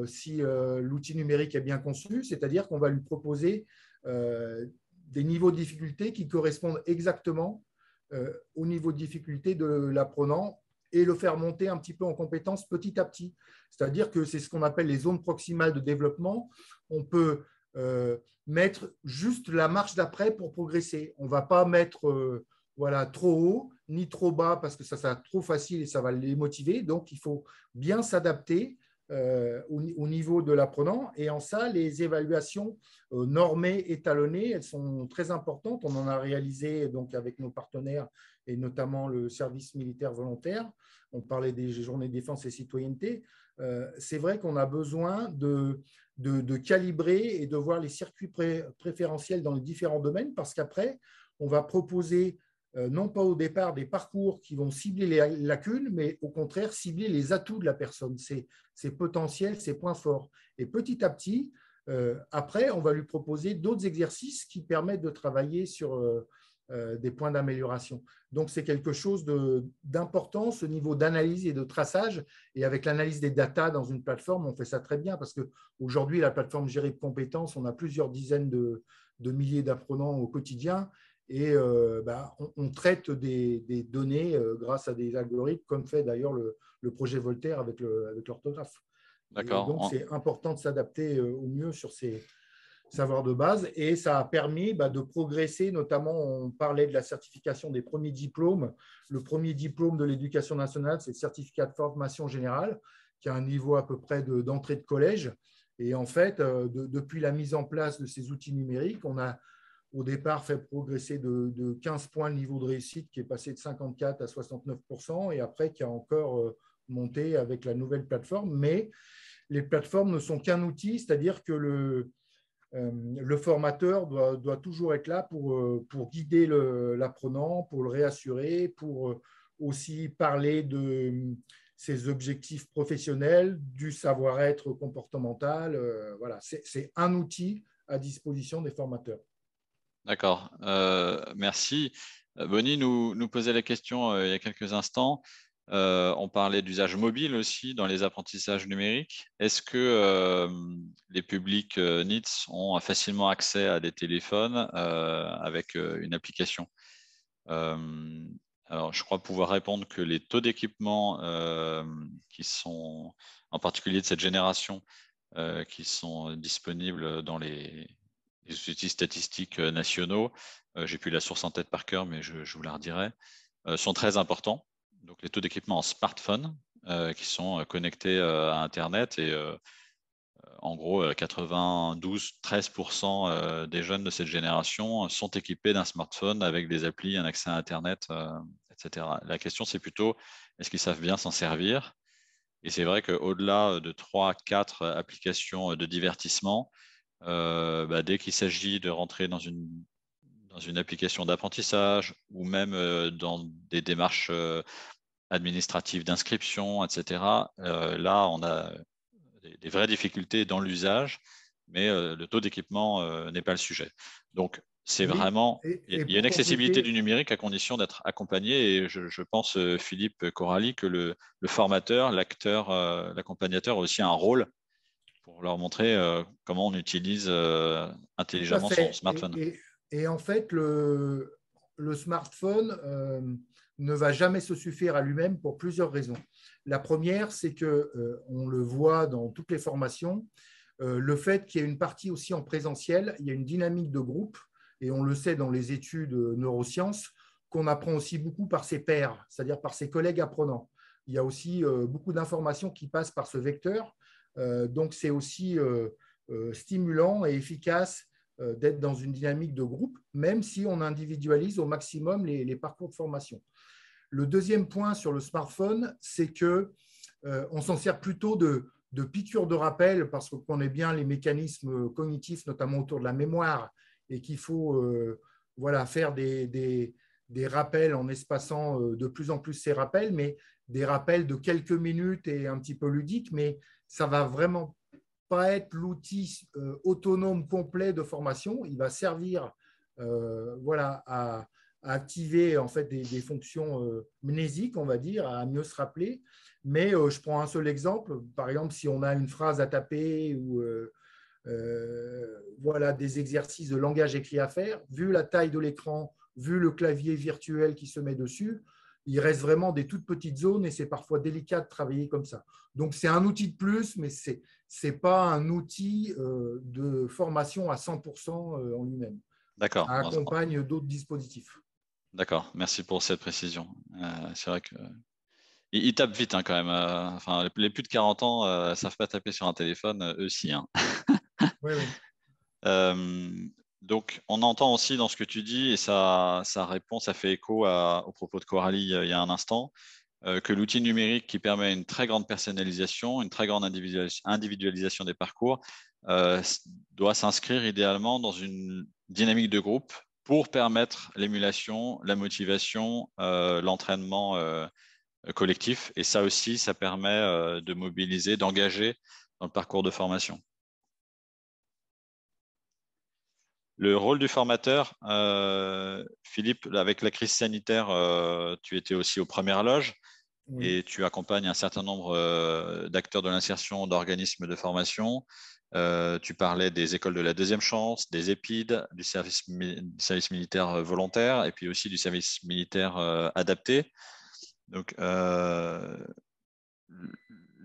si l'outil numérique est bien conçu. C'est-à-dire qu'on va lui proposer des niveaux de difficulté qui correspondent exactement au niveau de difficulté de l'apprenant et le faire monter un petit peu en compétence petit à petit. C'est-à-dire que c'est ce qu'on appelle les zones proximales de développement. On peut mettre juste la marche d'après pour progresser. On ne va pas mettre trop haut ni trop bas parce que ça sera trop facile et ça va les motiver. Donc, il faut bien s'adapter au niveau de l'apprenant. Et en ça, les évaluations normées, étalonnées, elles sont très importantes. On en a réalisé donc avec nos partenaires et notamment le service militaire volontaire. On parlait des journées de défense et citoyenneté. C'est vrai qu'on a besoin de calibrer et de voir les circuits préférentiels dans les différents domaines parce qu'après, on va proposer non pas au départ des parcours qui vont cibler les lacunes, mais au contraire cibler les atouts de la personne, ses potentiels, ses points forts. Et petit à petit, après, on va lui proposer d'autres exercices qui permettent de travailler sur des points d'amélioration. Donc, c'est quelque chose d'important, ce niveau d'analyse et de traçage. Et avec l'analyse des datas dans une plateforme, on fait ça très bien parce qu'aujourd'hui, la plateforme Gérée de compétences, on a plusieurs dizaines de milliers d'apprenants au quotidien. Et on traite des données grâce à des algorithmes, comme fait d'ailleurs le projet Voltaire avec l'orthographe. D'accord. Donc, c'est important de s'adapter au mieux sur ces savoirs de base. Et ça a permis de progresser, notamment, on parlait de la certification des premiers diplômes. Le premier diplôme de l'éducation nationale, c'est le certificat de formation générale, qui a un niveau à peu près d'entrée de collège. Et en fait, depuis la mise en place de ces outils numériques, on a au départ fait progresser de 15 points le niveau de réussite qui est passé de 54 à 69% et après qui a encore monté avec la nouvelle plateforme. Mais les plateformes ne sont qu'un outil, c'est-à-dire que le formateur doit toujours être là pour guider l'apprenant, pour le réassurer, pour aussi parler de ses objectifs professionnels, du savoir-être comportemental. Voilà, c'est un outil à disposition des formateurs. D'accord, merci. Bonnie nous posait la question il y a quelques instants. On parlait d'usage mobile aussi dans les apprentissages numériques. Est-ce que les publics NEETs ont facilement accès à des téléphones avec une application? Alors, je crois pouvoir répondre que les taux d'équipement qui sont, en particulier de cette génération, qui sont disponibles dans les outils statistiques nationaux, j'ai plus la source en tête par cœur, mais je vous la redirai, sont très importants. Donc, les taux d'équipement en smartphone qui sont connectés à Internet et en gros, 92-13% des jeunes de cette génération sont équipés d'un smartphone avec des applis, un accès à Internet, etc. La question, c'est plutôt, est-ce qu'ils savent bien s'en servir? Et c'est vrai qu'au-delà de 3-4 applications de divertissement, dès qu'il s'agit de rentrer dans une application d'apprentissage ou même dans des démarches administratives d'inscription, etc., là, on a des vraies difficultés dans l'usage, mais le taux d'équipement n'est pas le sujet. Donc, c'est Oui, vraiment, il y a une accessibilité du compléter, numérique à condition d'être accompagné. Et je pense, Philippe Corali, que le formateur, l'acteur, l'accompagnateur a aussi un rôle pour leur montrer comment on utilise tout à intelligemment son fait. smartphone. Et en fait, le smartphone ne va jamais se suffire à lui-même pour plusieurs raisons. La première, c'est qu'on le voit dans toutes les formations, le fait qu'il y ait une partie aussi en présentiel, il y a une dynamique de groupe, et on le sait dans les études neurosciences, qu'on apprend aussi beaucoup par ses pairs, c'est-à-dire par ses collègues apprenants. Il y a aussi beaucoup d'informations qui passent par ce vecteur, donc c'est aussi stimulant et efficace d'être dans une dynamique de groupe, même si on individualise au maximum les parcours de formation. Le deuxième point sur le smartphone, c'est qu'on s'en sert plutôt de piqûres de rappel parce qu'on connaît bien les mécanismes cognitifs, notamment autour de la mémoire, et qu'il faut faire des rappels en espaçant de plus en plus ces rappels, mais des rappels de quelques minutes et un petit peu ludiques, mais ça va vraiment pas être l'outil autonome complet de formation. Il va servir à activer en fait des fonctions mnésiques, on va dire, à mieux se rappeler. Mais je prends un seul exemple. Par exemple, si on a une phrase à taper ou des exercices de langage écrit à faire, vu la taille de l'écran, vu le clavier virtuel qui se met dessus, il reste vraiment des toutes petites zones et c'est parfois délicat de travailler comme ça. Donc, c'est un outil de plus, mais ce n'est pas un outil de formation à 100% en lui-même. D'accord. Ça accompagne d'autres dispositifs. D'accord, merci pour cette précision. C'est vrai que ils tapent vite hein, quand même. Enfin, les plus de 40 ans ne savent pas taper sur un téléphone, eux aussi. Hein. Oui, oui. Donc, on entend aussi dans ce que tu dis, et ça répond, ça fait écho au propos de Coralie il y a un instant, que l'outil numérique qui permet une très grande personnalisation, une très grande individualisation des parcours, doit s'inscrire idéalement dans une dynamique de groupe pour permettre l'émulation, la motivation, l'entraînement collectif. Et ça aussi, ça permet de mobiliser, d'engager dans le parcours de formation. Le rôle du formateur, Philippe, avec la crise sanitaire, tu étais aussi aux premières loges et tu accompagnes un certain nombre d'acteurs de l'insertion, d'organismes de formation. Tu parlais des écoles de la deuxième chance, des EPID, du service militaire volontaire et puis aussi du service militaire adapté. Donc,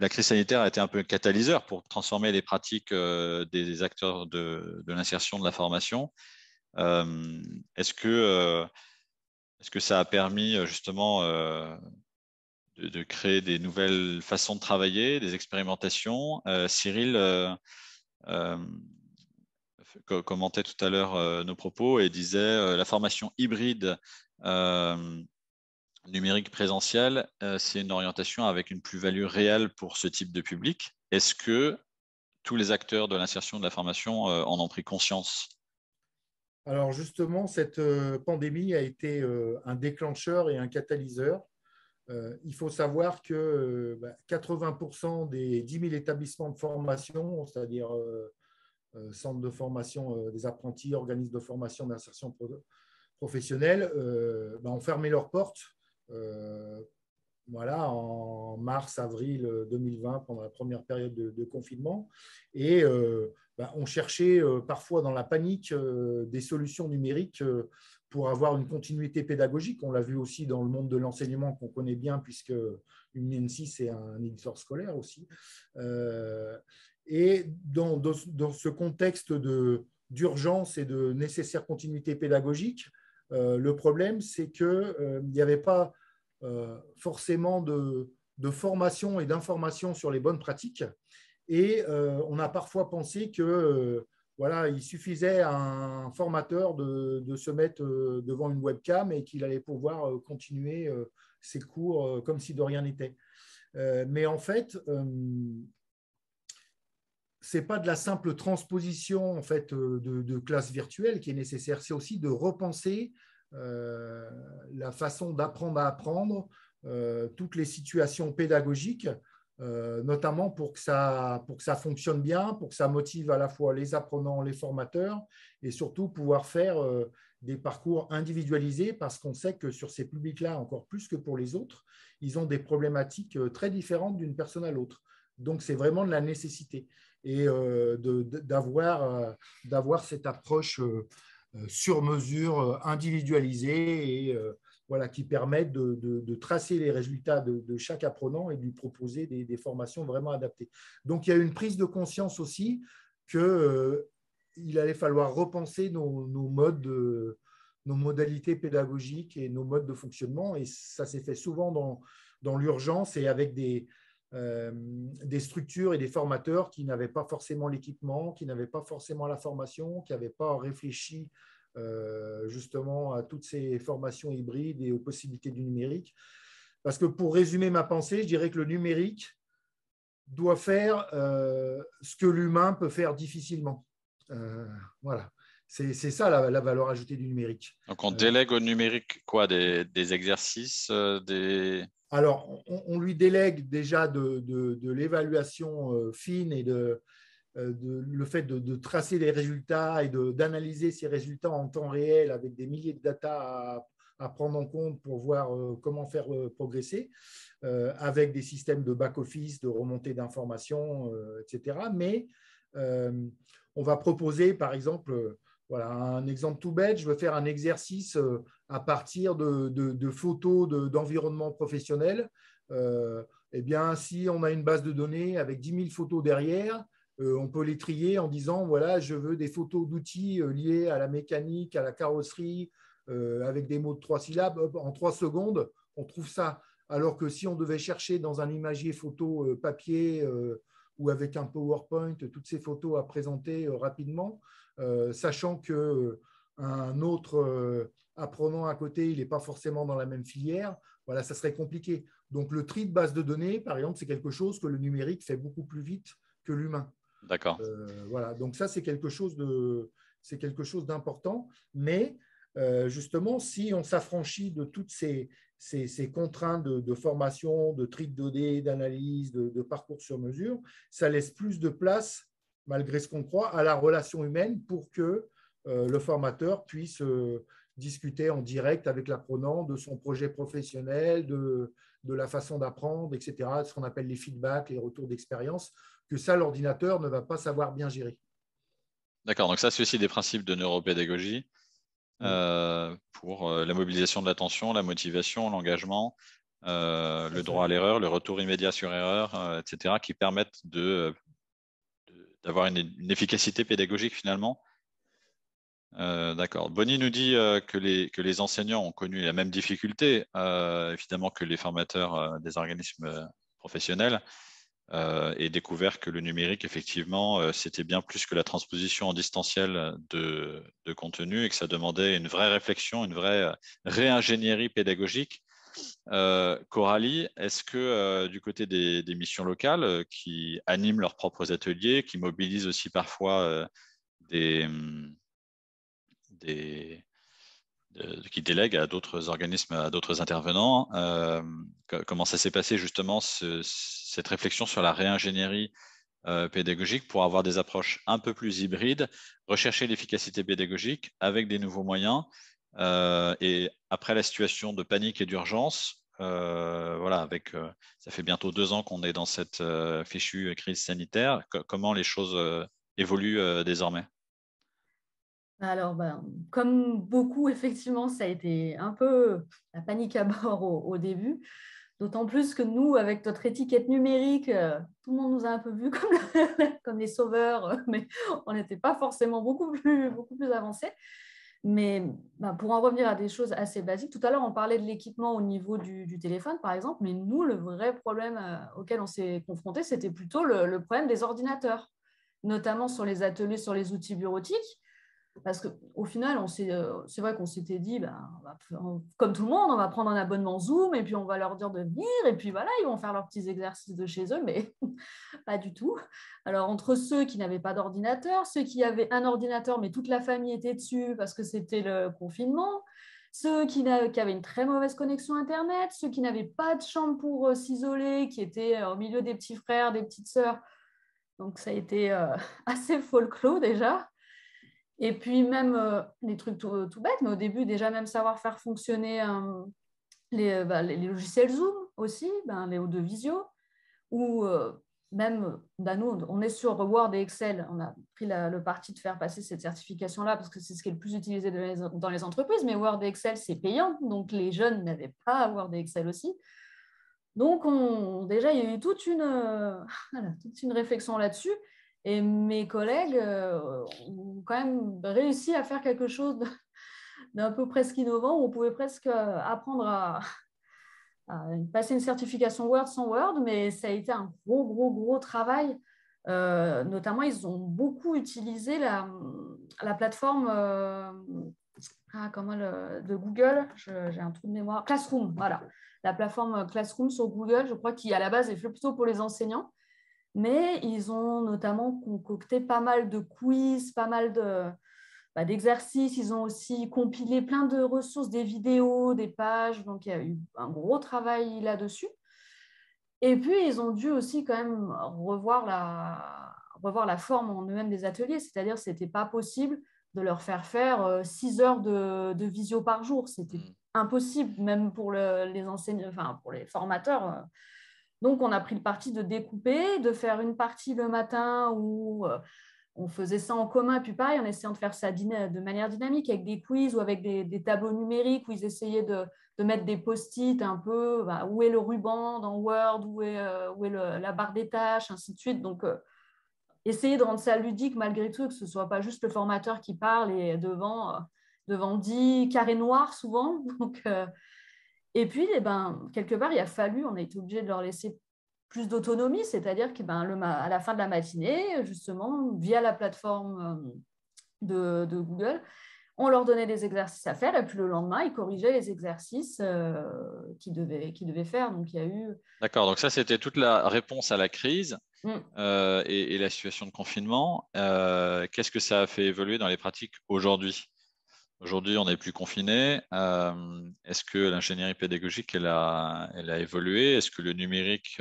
la crise sanitaire a été un peu un catalyseur pour transformer les pratiques des acteurs de l'insertion, de la formation. Est-ce que ça a permis justement de créer des nouvelles façons de travailler, des expérimentations? Cyril commentait tout à l'heure nos propos et disait la formation hybride numérique présentiel, c'est une orientation avec une plus-value réelle pour ce type de public. Est-ce que tous les acteurs de l'insertion de la formation en ont pris conscience? Alors justement, cette pandémie a été un déclencheur et un catalyseur. Il faut savoir que 80% des 10 000 établissements de formation, c'est-à-dire centres de formation des apprentis, organismes de formation d'insertion professionnelle, ont fermé leurs portes en mars, avril 2020, pendant la première période de confinement. Et on cherchait parfois dans la panique des solutions numériques pour avoir une continuité pédagogique. On l'a vu aussi dans le monde de l'enseignement qu'on connaît bien, puisque UNINSI, c'est un éditeur scolaire aussi. Et dans ce contexte d'urgence et de nécessaire continuité pédagogique, le problème, c'est qu'il n'y avait pas forcément de formation et d'information sur les bonnes pratiques. Et on a parfois pensé que il suffisait à un formateur de se mettre devant une webcam et qu'il allait pouvoir continuer ses cours comme si de rien n'était. Mais en fait, ce n'est pas de la simple transposition en fait, de classe virtuelle qui est nécessaire, c'est aussi de repenser la façon d'apprendre à apprendre, toutes les situations pédagogiques, notamment pour que ça fonctionne bien, pour que ça motive à la fois les apprenants, les formateurs, et surtout pouvoir faire des parcours individualisés, parce qu'on sait que sur ces publics-là, encore plus que pour les autres, ils ont des problématiques très différentes d'une personne à l'autre. Donc, c'est vraiment de la nécessité et d'avoir cette approche sur mesure, individualisées et voilà, qui permettent de tracer les résultats de chaque apprenant et de lui proposer des formations vraiment adaptées. Donc, il y a une prise de conscience aussi qu'il allait falloir repenser nos modes nos modalités pédagogiques et nos modes de fonctionnement. Et ça s'est fait souvent dans l'urgence et avec des structures et des formateurs qui n'avaient pas forcément l'équipement, qui n'avaient pas forcément la formation, qui n'avaient pas réfléchi justement à toutes ces formations hybrides et aux possibilités du numérique. Parce que pour résumer ma pensée, je dirais que le numérique doit faire ce que l'humain peut faire difficilement. Voilà. C'est ça la valeur ajoutée du numérique. Donc, on délègue au numérique quoi? Des exercices Alors, on lui délègue déjà de l'évaluation fine et le fait de tracer les résultats et d'analyser ces résultats en temps réel avec des milliers de data à prendre en compte pour voir comment faire progresser, avec des systèmes de back-office, de remontée d'informations, etc. Mais on va proposer, par exemple, voilà, un exemple tout bête, je veux faire un exercice à partir de photos d'environnement professionnel. Eh bien, si on a une base de données avec 10 000 photos derrière, on peut les trier en disant, voilà, je veux des photos d'outils liés à la mécanique, à la carrosserie, avec des mots de 3 syllabes. Hop, en 3 secondes, on trouve ça. Alors que si on devait chercher dans un imagier photo papier ou avec un PowerPoint, toutes ces photos à présenter rapidement, sachant qu'un autre apprenant à côté, il n'est pas forcément dans la même filière, voilà, ça serait compliqué. Donc, le tri de base de données, par exemple, c'est quelque chose que le numérique fait beaucoup plus vite que l'humain. D'accord. Voilà, donc ça, c'est quelque chose d'important. Mais justement, si on s'affranchit de toutes ces contraintes de formation, de tri de données, d'analyse, de parcours sur mesure, ça laisse plus de place, malgré ce qu'on croit, à la relation humaine pour que le formateur puisse discuter en direct avec l'apprenant de son projet professionnel, de la façon d'apprendre, etc., ce qu'on appelle les feedbacks, les retours d'expérience, que ça, l'ordinateur ne va pas savoir bien gérer. D'accord, donc ça, c'est aussi des principes de neuropédagogie pour la mobilisation de l'attention, la motivation, l'engagement, le droit à l'erreur, le retour immédiat sur erreur, etc., qui permettent d'avoir une efficacité pédagogique finalement. D'accord. Bonnie nous dit que les enseignants ont connu la même difficulté, évidemment, que les formateurs des organismes professionnels, et découvert que le numérique, effectivement, c'était bien plus que la transposition en distanciel de contenu et que ça demandait une vraie réflexion, une vraie réingénierie pédagogique. Coralie, est-ce que du côté des missions locales qui animent leurs propres ateliers, qui mobilisent aussi parfois qui délèguent à d'autres organismes, à d'autres intervenants, comment ça s'est passé justement cette réflexion sur la réingénierie pédagogique pour avoir des approches un peu plus hybrides, rechercher l'efficacité pédagogique avec des nouveaux moyens, et après la situation de panique et d'urgence, voilà, ça fait bientôt 2 ans qu'on est dans cette fichue crise sanitaire, comment les choses évoluent désormais? Alors, comme beaucoup, effectivement, ça a été un peu la panique à bord au début. D'autant plus que nous, avec notre étiquette numérique, tout le monde nous a un peu vus comme les sauveurs, mais on n'était pas forcément beaucoup plus avancés. Mais pour en revenir à des choses assez basiques, tout à l'heure, on parlait de l'équipement au niveau du téléphone, par exemple, mais nous, le vrai problème auquel on s'est confronté, c'était plutôt le problème des ordinateurs, notamment sur les ateliers, sur les outils bureautiques. Parce qu'au final, c'est vrai qu'on s'était dit, comme tout le monde, on va prendre un abonnement Zoom et puis on va leur dire de venir et puis voilà, ils vont faire leurs petits exercices de chez eux, mais pas du tout. Alors, entre ceux qui n'avaient pas d'ordinateur, ceux qui avaient un ordinateur, mais toute la famille était dessus parce que c'était le confinement, ceux qui avaient une très mauvaise connexion Internet, ceux qui n'avaient pas de chambre pour s'isoler, qui étaient au milieu des petits frères, des petites sœurs. Donc, ça a été assez folklore déjà. Et puis même des trucs tout bêtes, mais au début, déjà même savoir faire fonctionner les logiciels Zoom aussi, les audio-visio, ou même nous, on est sur Word et Excel. On a pris le parti de faire passer cette certification-là parce que c'est ce qui est le plus utilisé dans les entreprises. Mais Word et Excel, c'est payant. Donc, les jeunes n'avaient pas Word et Excel aussi. Donc, déjà, il y a eu toute une réflexion là-dessus. Et mes collègues ont quand même réussi à faire quelque chose d'un peu presque innovant où on pouvait presque apprendre à passer une certification Word sans Word, mais ça a été un gros travail. Notamment, ils ont beaucoup utilisé la plateforme de Google, j'ai un trou de mémoire, Classroom, voilà. La plateforme Classroom sur Google, je crois qu'à la base est fait plutôt pour les enseignants, mais ils ont notamment concocté pas mal de quiz, pas mal d'exercices. Ils ont aussi compilé plein de ressources, des vidéos, des pages. Donc, il y a eu un gros travail là-dessus. Et puis, ils ont dû aussi quand même revoir la forme en eux-mêmes des ateliers. C'est-à-dire que ce n'était pas possible de leur faire 6 heures de visio par jour. C'était impossible, même pour les enseignants, enfin, pour les formateurs. Donc, on a pris le parti de découper, de faire une partie le matin où on faisait ça en commun, et puis pareil, en essayant de faire ça de manière dynamique, avec des quiz ou avec des tableaux numériques où ils essayaient de mettre des post-it un peu, où est le ruban dans Word, où est la barre des tâches, ainsi de suite. Donc, essayer de rendre ça ludique malgré tout, que ce ne soit pas juste le formateur qui parle et devant 10 carrés noirs souvent. Donc, et puis, quelque part, il a fallu, on a été obligé de leur laisser plus d'autonomie, c'est-à-dire qu'à la fin de la matinée, justement, via la plateforme de Google, on leur donnait des exercices à faire et puis le lendemain, ils corrigeaient les exercices qu'ils devaient faire. Donc, il y a eu… D'accord, donc ça, c'était toute la réponse à la crise et la situation de confinement. Qu'est-ce que ça a fait évoluer dans les pratiques aujourd'hui? Aujourd'hui, on n'est plus confiné. Est-ce que l'ingénierie pédagogique, elle a évolué? Est-ce que le numérique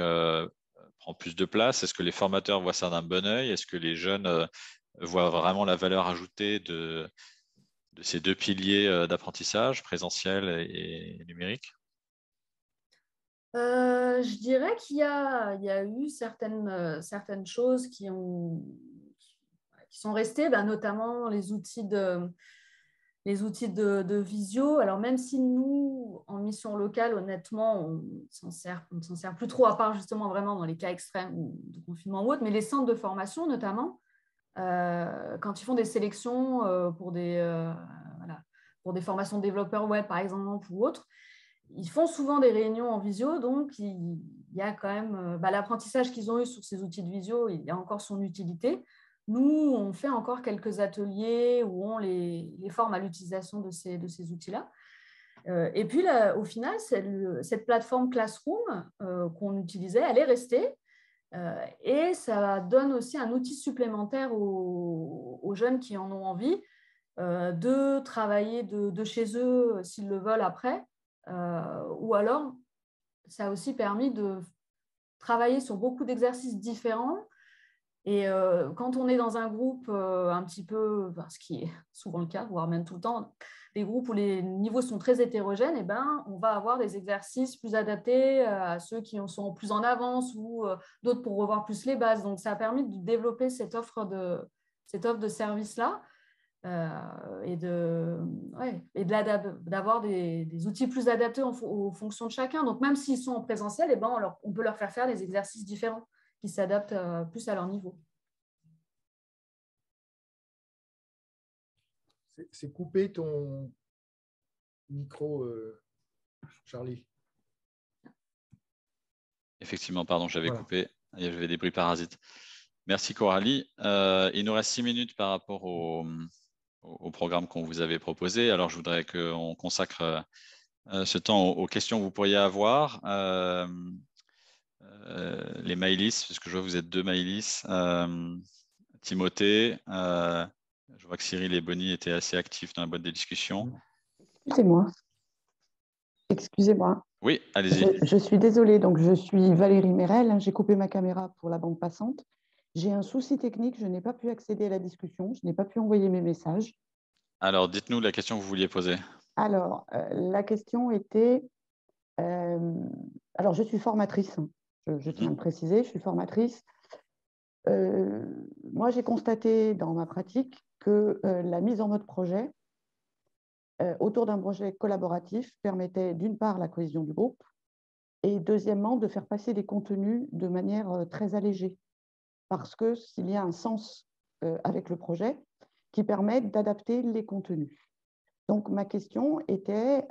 prend plus de place? Est-ce que les formateurs voient ça d'un bon œil? Est-ce que les jeunes voient vraiment la valeur ajoutée de ces deux piliers d'apprentissage, présentiel et numérique? Je dirais qu'il y a eu certaines choses qui sont restées, notamment les outils de visio. Alors, même si nous, en mission locale, honnêtement, on ne s'en sert plus trop, à part justement vraiment dans les cas extrêmes de confinement ou autre, mais les centres de formation, notamment, quand ils font des sélections pour des formations de développeurs web, par exemple, ou autres, ils font souvent des réunions en visio, donc il y a quand même l'apprentissage qu'ils ont eu sur ces outils de visio, il y a encore son utilité. Nous, on fait encore quelques ateliers où on les forme à l'utilisation de ces outils-là. Et puis, là, au final, cette plateforme Classroom qu'on utilisait, elle est restée. Et ça donne aussi un outil supplémentaire aux jeunes qui en ont envie de travailler de chez eux s'ils le veulent après. Ou alors, ça a aussi permis de travailler sur beaucoup d'exercices différents. Et quand on est dans un groupe un petit peu, ce qui est souvent le cas, voire même tout le temps, des groupes où les niveaux sont très hétérogènes, on va avoir des exercices plus adaptés à ceux qui sont plus en avance ou d'autres pour revoir plus les bases. Donc, ça a permis de développer cette offre de service-là et d'avoir des outils plus adaptés aux fonctions de chacun. Donc, même s'ils sont en présentiel, on peut leur faire des exercices différents qui s'adaptent plus à leur niveau. C'est coupé ton micro, Charlie. Effectivement, pardon, j'avais coupé. Il y avait des bruits parasites. Merci Coralie. Il nous reste 6 minutes par rapport au programme qu'on vous avait proposé. Alors, je voudrais qu'on consacre ce temps aux questions que vous pourriez avoir. Les Maïlis, parce que je vois que vous êtes 2 Maïlis. Timothée, je vois que Cyril et Bonnie étaient assez actifs dans la boîte des discussions. Excusez-moi. Oui, allez-y. Je suis désolée, donc je suis Valérie Mérel. J'ai coupé ma caméra pour la bande passante. J'ai un souci technique, je n'ai pas pu accéder à la discussion, je n'ai pas pu envoyer mes messages. Alors, dites-nous la question que vous vouliez poser. Alors, la question était… alors, je suis formatrice, je tiens à le préciser, je suis formatrice moi, j'ai constaté dans ma pratique que la mise en mode projet autour d'un projet collaboratif permettait d'une part la cohésion du groupe et deuxièmement de faire passer les contenus de manière très allégée parce qu'il y a un sens avec le projet qui permet d'adapter les contenus. Donc, ma question était,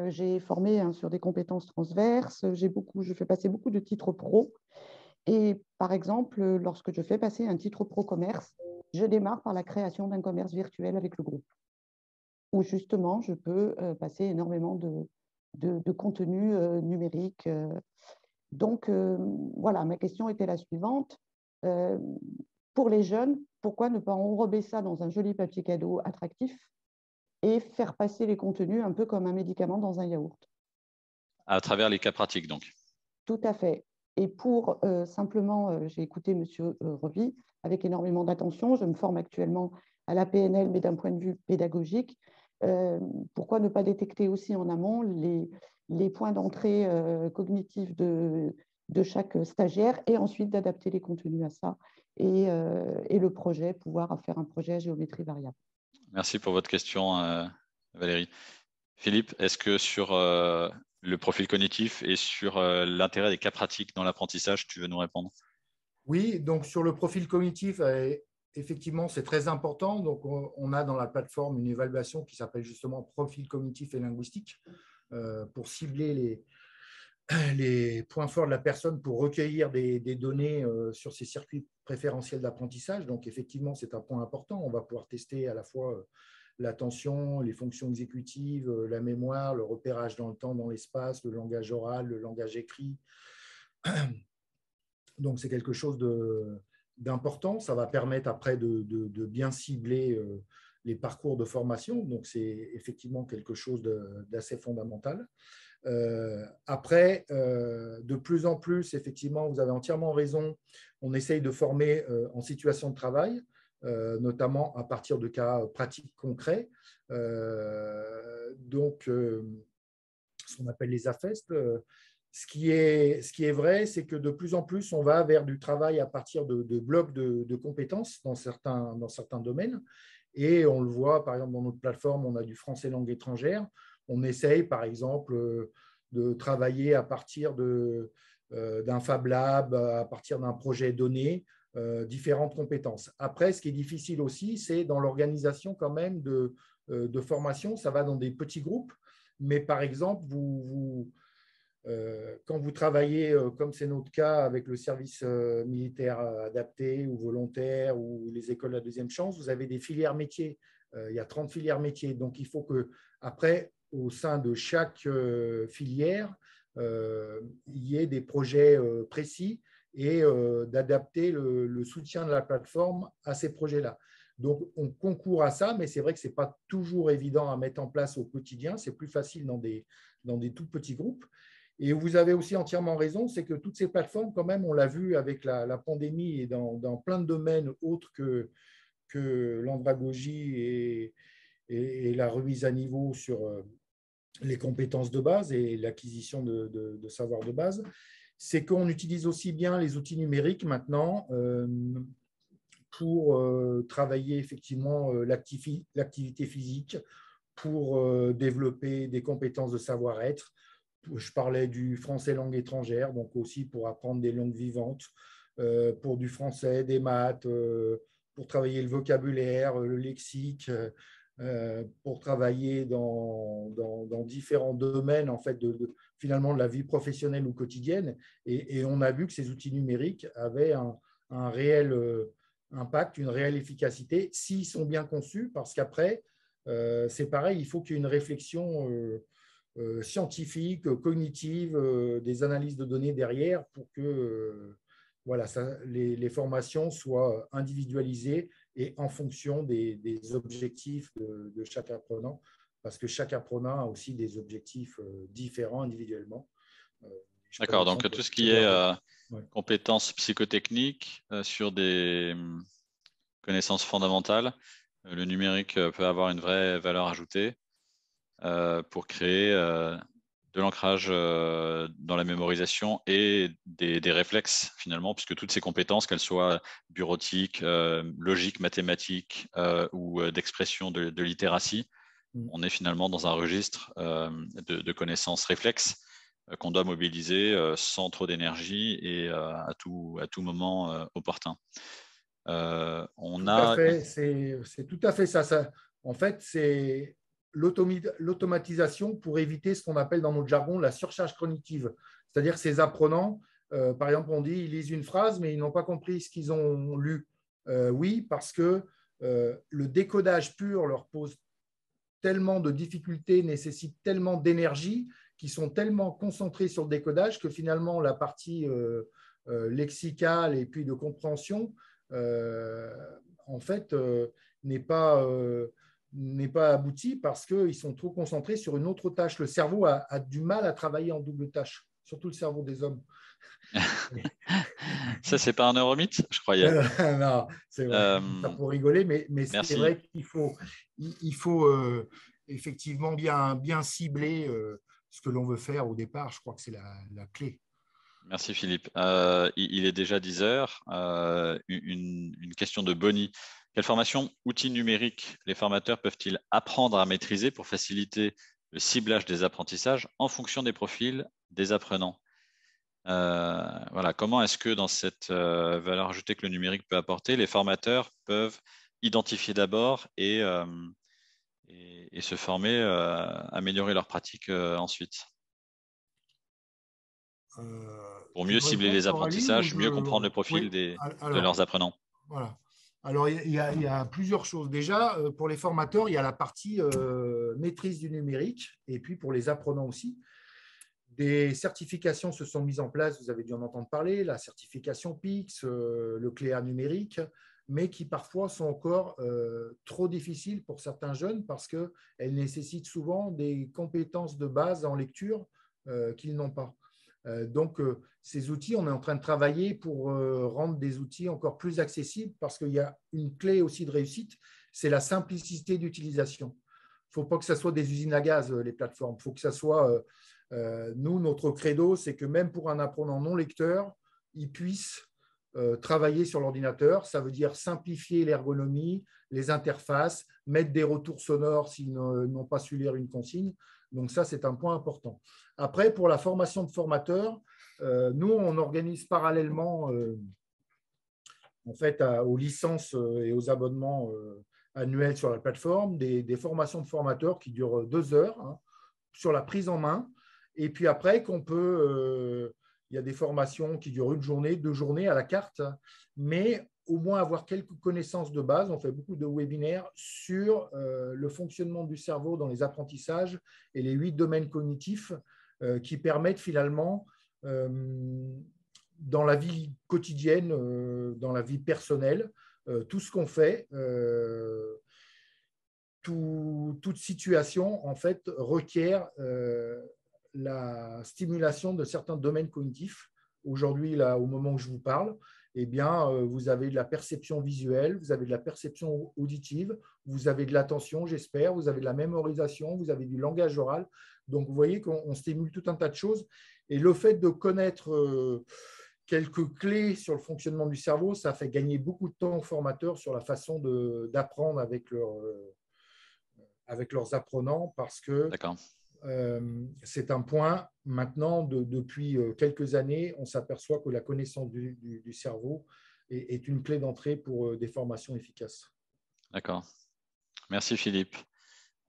j'ai formé sur des compétences transverses, je fais passer beaucoup de titres pro. Et par exemple, lorsque je fais passer un titre pro commerce, je démarre par la création d'un commerce virtuel avec le groupe, où justement, je peux passer énormément de contenu numérique. Donc, voilà, ma question était la suivante. Pour les jeunes, pourquoi ne pas enrober ça dans un joli papier cadeau attractif et faire passer les contenus un peu comme un médicament dans un yaourt? À travers les cas pratiques, donc. Tout à fait. Et pour simplement, j'ai écouté M. Revy avec énormément d'attention. Je me forme actuellement à la PNL, mais d'un point de vue pédagogique. Pourquoi ne pas détecter aussi en amont les points d'entrée cognitifs de chaque stagiaire et ensuite d'adapter les contenus à ça et le projet, pouvoir faire un projet à géométrie variable. Merci pour votre question, Valérie. Philippe, est-ce que sur le profil cognitif et sur l'intérêt des cas pratiques dans l'apprentissage, tu veux nous répondre? Oui, donc sur le profil cognitif, effectivement, c'est très important. Donc, on a dans la plateforme une évaluation qui s'appelle justement profil cognitif et linguistique pour cibler les points forts de la personne pour recueillir des données sur ses circuits préférentiels d'apprentissage. Donc, effectivement, c'est un point important. On va pouvoir tester à la fois l'attention, les fonctions exécutives, la mémoire, le repérage dans le temps, dans l'espace, le langage oral, le langage écrit. Donc, c'est quelque chose d'important. Ça va permettre après de bien cibler les parcours de formation. Donc, c'est effectivement quelque chose d'assez fondamental. Après, de plus en plus, effectivement, vous avez entièrement raison, on essaye de former en situation de travail, notamment à partir de cas pratiques concrets. Donc, ce qu'on appelle les AFEST. Ce qui est vrai, c'est que de plus en plus, on va vers du travail à partir de blocs de compétences dans certains domaines. Et on le voit, par exemple, dans notre plateforme, on a du français langue étrangère. On essaye, par exemple, de travailler à partir d'un Fab Lab, à partir d'un projet donné, différentes compétences. Après, ce qui est difficile aussi, c'est dans l'organisation quand même de formation. Ça va dans des petits groupes. Mais par exemple, quand vous travaillez, comme c'est notre cas, avec le service militaire adapté ou volontaire ou les écoles de la deuxième chance, vous avez des filières métiers. Il y a 30 filières métiers. Donc, il faut que, après, au sein de chaque filière, il y ait des projets précis et d'adapter le soutien de la plateforme à ces projets-là. Donc, on concourt à ça, mais c'est vrai que ce n'est pas toujours évident à mettre en place au quotidien. C'est plus facile dans des tout petits groupes. Et vous avez aussi entièrement raison, c'est que toutes ces plateformes, quand même, on l'a vu avec la pandémie et dans plein de domaines autres que l'andragogie et la remise à niveau sur les compétences de base et l'acquisition de savoir de base, c'est qu'on utilise aussi bien les outils numériques maintenant pour travailler effectivement l'activité physique, pour développer des compétences de savoir-être. Je parlais du français langue étrangère, donc aussi pour apprendre des langues vivantes, pour du français, des maths, pour travailler le vocabulaire, le lexique, pour travailler dans différents domaines en fait, finalement de la vie professionnelle ou quotidienne. Et on a vu que ces outils numériques avaient un réel impact, une réelle efficacité, s'ils sont bien conçus, parce qu'après, c'est pareil, il faut qu'il y ait une réflexion scientifique, cognitive, des analyses de données derrière pour que voilà, les formations soient individualisées et en fonction des objectifs de chaque apprenant, parce que chaque apprenant a aussi des objectifs différents individuellement. D'accord, donc tout ce qui est compétences psychotechniques sur des connaissances fondamentales, le numérique peut avoir une vraie valeur ajoutée pour créer de l'ancrage dans la mémorisation et des réflexes finalement, puisque toutes ces compétences, qu'elles soient bureautiques, logiques, mathématiques ou d'expression de littératie, on est finalement dans un registre de connaissances réflexes qu'on doit mobiliser sans trop d'énergie et à tout moment opportun. Tout à fait, c'est tout à fait ça. En fait, c'est l'automatisation pour éviter ce qu'on appelle dans notre jargon la surcharge cognitive. C'est-à-dire que ces apprenants, par exemple, on dit ils lisent une phrase, mais ils n'ont pas compris ce qu'ils ont lu. Oui, parce que le décodage pur leur pose tellement de difficultés, nécessite tellement d'énergie, qu'ils sont tellement concentrés sur le décodage que finalement la partie lexicale et puis de compréhension en fait, n'est pas abouti parce qu'ils sont trop concentrés sur une autre tâche. Le cerveau a du mal à travailler en double tâche, surtout le cerveau des hommes. Ça, c'est pas un neuromythe, je croyais. Non, c'est vrai, ça pour rigoler, mais c'est vrai qu'il faut, effectivement bien cibler ce que l'on veut faire au départ. Je crois que c'est la clé. Merci Philippe. Il est déjà 10 heures. Une question de Bonnie. Quelle formation outils numériques les formateurs peuvent-ils apprendre à maîtriser pour faciliter le ciblage des apprentissages en fonction des profils des apprenants? Voilà. Comment est-ce que dans cette valeur ajoutée que le numérique peut apporter, les formateurs peuvent identifier d'abord et se former, améliorer leur pratique ensuite? Pour mieux cibler les apprentissages, mieux comprendre le profil de leurs apprenants. Voilà. Alors, il y a plusieurs choses. Déjà, pour les formateurs, il y a la partie maîtrise du numérique, et puis pour les apprenants aussi. Des certifications se sont mises en place, vous avez dû en entendre parler, la certification PIX, le CLEA numérique, mais qui parfois sont encore trop difficiles pour certains jeunes parce qu'elles nécessitent souvent des compétences de base en lecture qu'ils n'ont pas. Donc, ces outils, on est en train de travailler pour rendre des outils encore plus accessibles parce qu'il y a une clé aussi de réussite, c'est la simplicité d'utilisation. Il ne faut pas que ce soit des usines à gaz, les plateformes. Il faut que ça soit… nous, notre credo, c'est que même pour un apprenant non lecteur, il puisse travailler sur l'ordinateur. Ça veut dire simplifier l'ergonomie, les interfaces, mettre des retours sonores s'ils n'ont pas su lire une consigne. Donc ça, c'est un point important. Après, pour la formation de formateurs, nous, on organise parallèlement en fait, aux licences et aux abonnements annuels sur la plateforme des formations de formateurs qui durent 2 heures sur la prise en main. Et puis après, il y a des formations qui durent 1 journée, 2 journées à la carte, mais au moins avoir quelques connaissances de base. On fait beaucoup de webinaires sur le fonctionnement du cerveau dans les apprentissages et les 8 domaines cognitifs qui permettent finalement, dans la vie quotidienne, dans la vie personnelle, tout ce qu'on fait, toute situation en fait requiert la stimulation de certains domaines cognitifs. Aujourd'hui, là, au moment où je vous parle, eh bien, vous avez de la perception visuelle, vous avez de la perception auditive, vous avez de l'attention, j'espère, vous avez de la mémorisation, vous avez du langage oral. Donc, vous voyez qu'on stimule tout un tas de choses. Et le fait de connaître quelques clés sur le fonctionnement du cerveau, ça fait gagner beaucoup de temps aux formateurs sur la façon d'apprendre avec leurs apprenants parce que c'est un point maintenant, depuis quelques années, on s'aperçoit que la connaissance du cerveau est une clé d'entrée pour des formations efficaces. D'accord. Merci Philippe.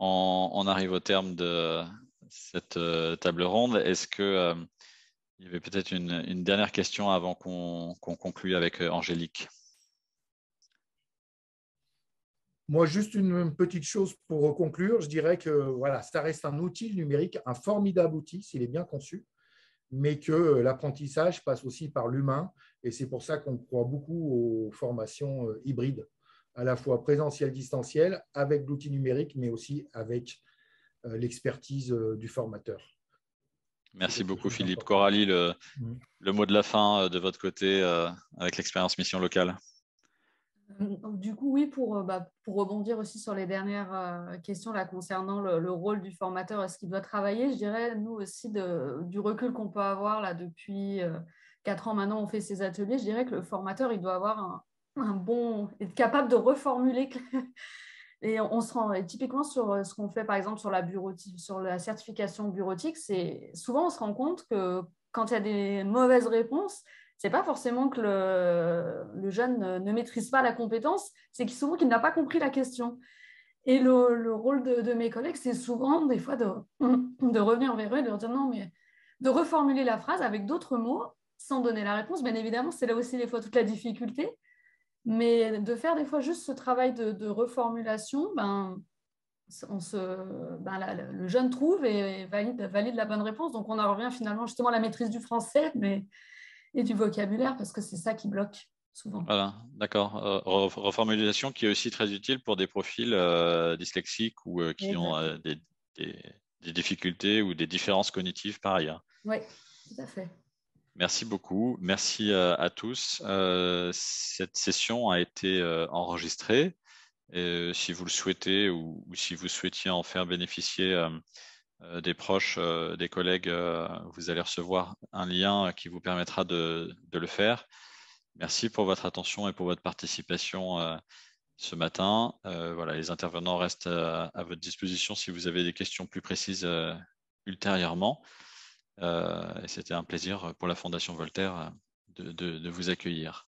On arrive au terme de cette table ronde. Est-ce que il y avait peut-être une dernière question avant qu'on conclue avec Angélique? Moi, juste une petite chose pour conclure, je dirais que voilà, ça reste un outil numérique, un formidable outil s'il est bien conçu, mais que l'apprentissage passe aussi par l'humain. Et c'est pour ça qu'on croit beaucoup aux formations hybrides, à la fois présentielles, distancielles, avec l'outil numérique, mais aussi avec l'expertise du formateur. Merci beaucoup Philippe. Coralie, le mot de la fin de votre côté avec l'expérience mission locale. Du coup, oui, pour rebondir aussi sur les dernières questions là, concernant le rôle du formateur, est-ce qu'il doit travailler, je dirais, nous aussi, du recul qu'on peut avoir là, depuis 4 ans maintenant, on fait ces ateliers, je dirais que le formateur, il doit avoir être capable de reformuler. Et on se rend, et typiquement sur ce qu'on fait, par exemple, sur la certification bureautique, souvent on se rend compte que quand il y a des mauvaises réponses, c'est pas forcément que le jeune ne maîtrise pas la compétence, c'est souvent qu'il n'a pas compris la question. Et le rôle de mes collègues, c'est souvent des fois de revenir vers eux et de leur dire non, mais de reformuler la phrase avec d'autres mots sans donner la réponse. Bien évidemment, c'est là aussi des fois toute la difficulté. Mais de faire des fois juste ce travail de reformulation, le jeune trouve et valide la bonne réponse. Donc on en revient finalement justement à la maîtrise du français et du vocabulaire parce que c'est ça qui bloque souvent. Voilà, d'accord. Reformulation qui est aussi très utile pour des profils dyslexiques ou qui ont des difficultés ou des différences cognitives par ailleurs. Oui, tout à fait. Merci beaucoup. Merci à tous. Cette session a été enregistrée. Si vous le souhaitez ou si vous souhaitiez en faire bénéficier des proches, des collègues, vous allez recevoir un lien qui vous permettra de le faire. Merci pour votre attention et pour votre participation ce matin. Voilà, les intervenants restent à votre disposition si vous avez des questions plus précises ultérieurement. Et c'était un plaisir pour la Fondation Voltaire de vous accueillir.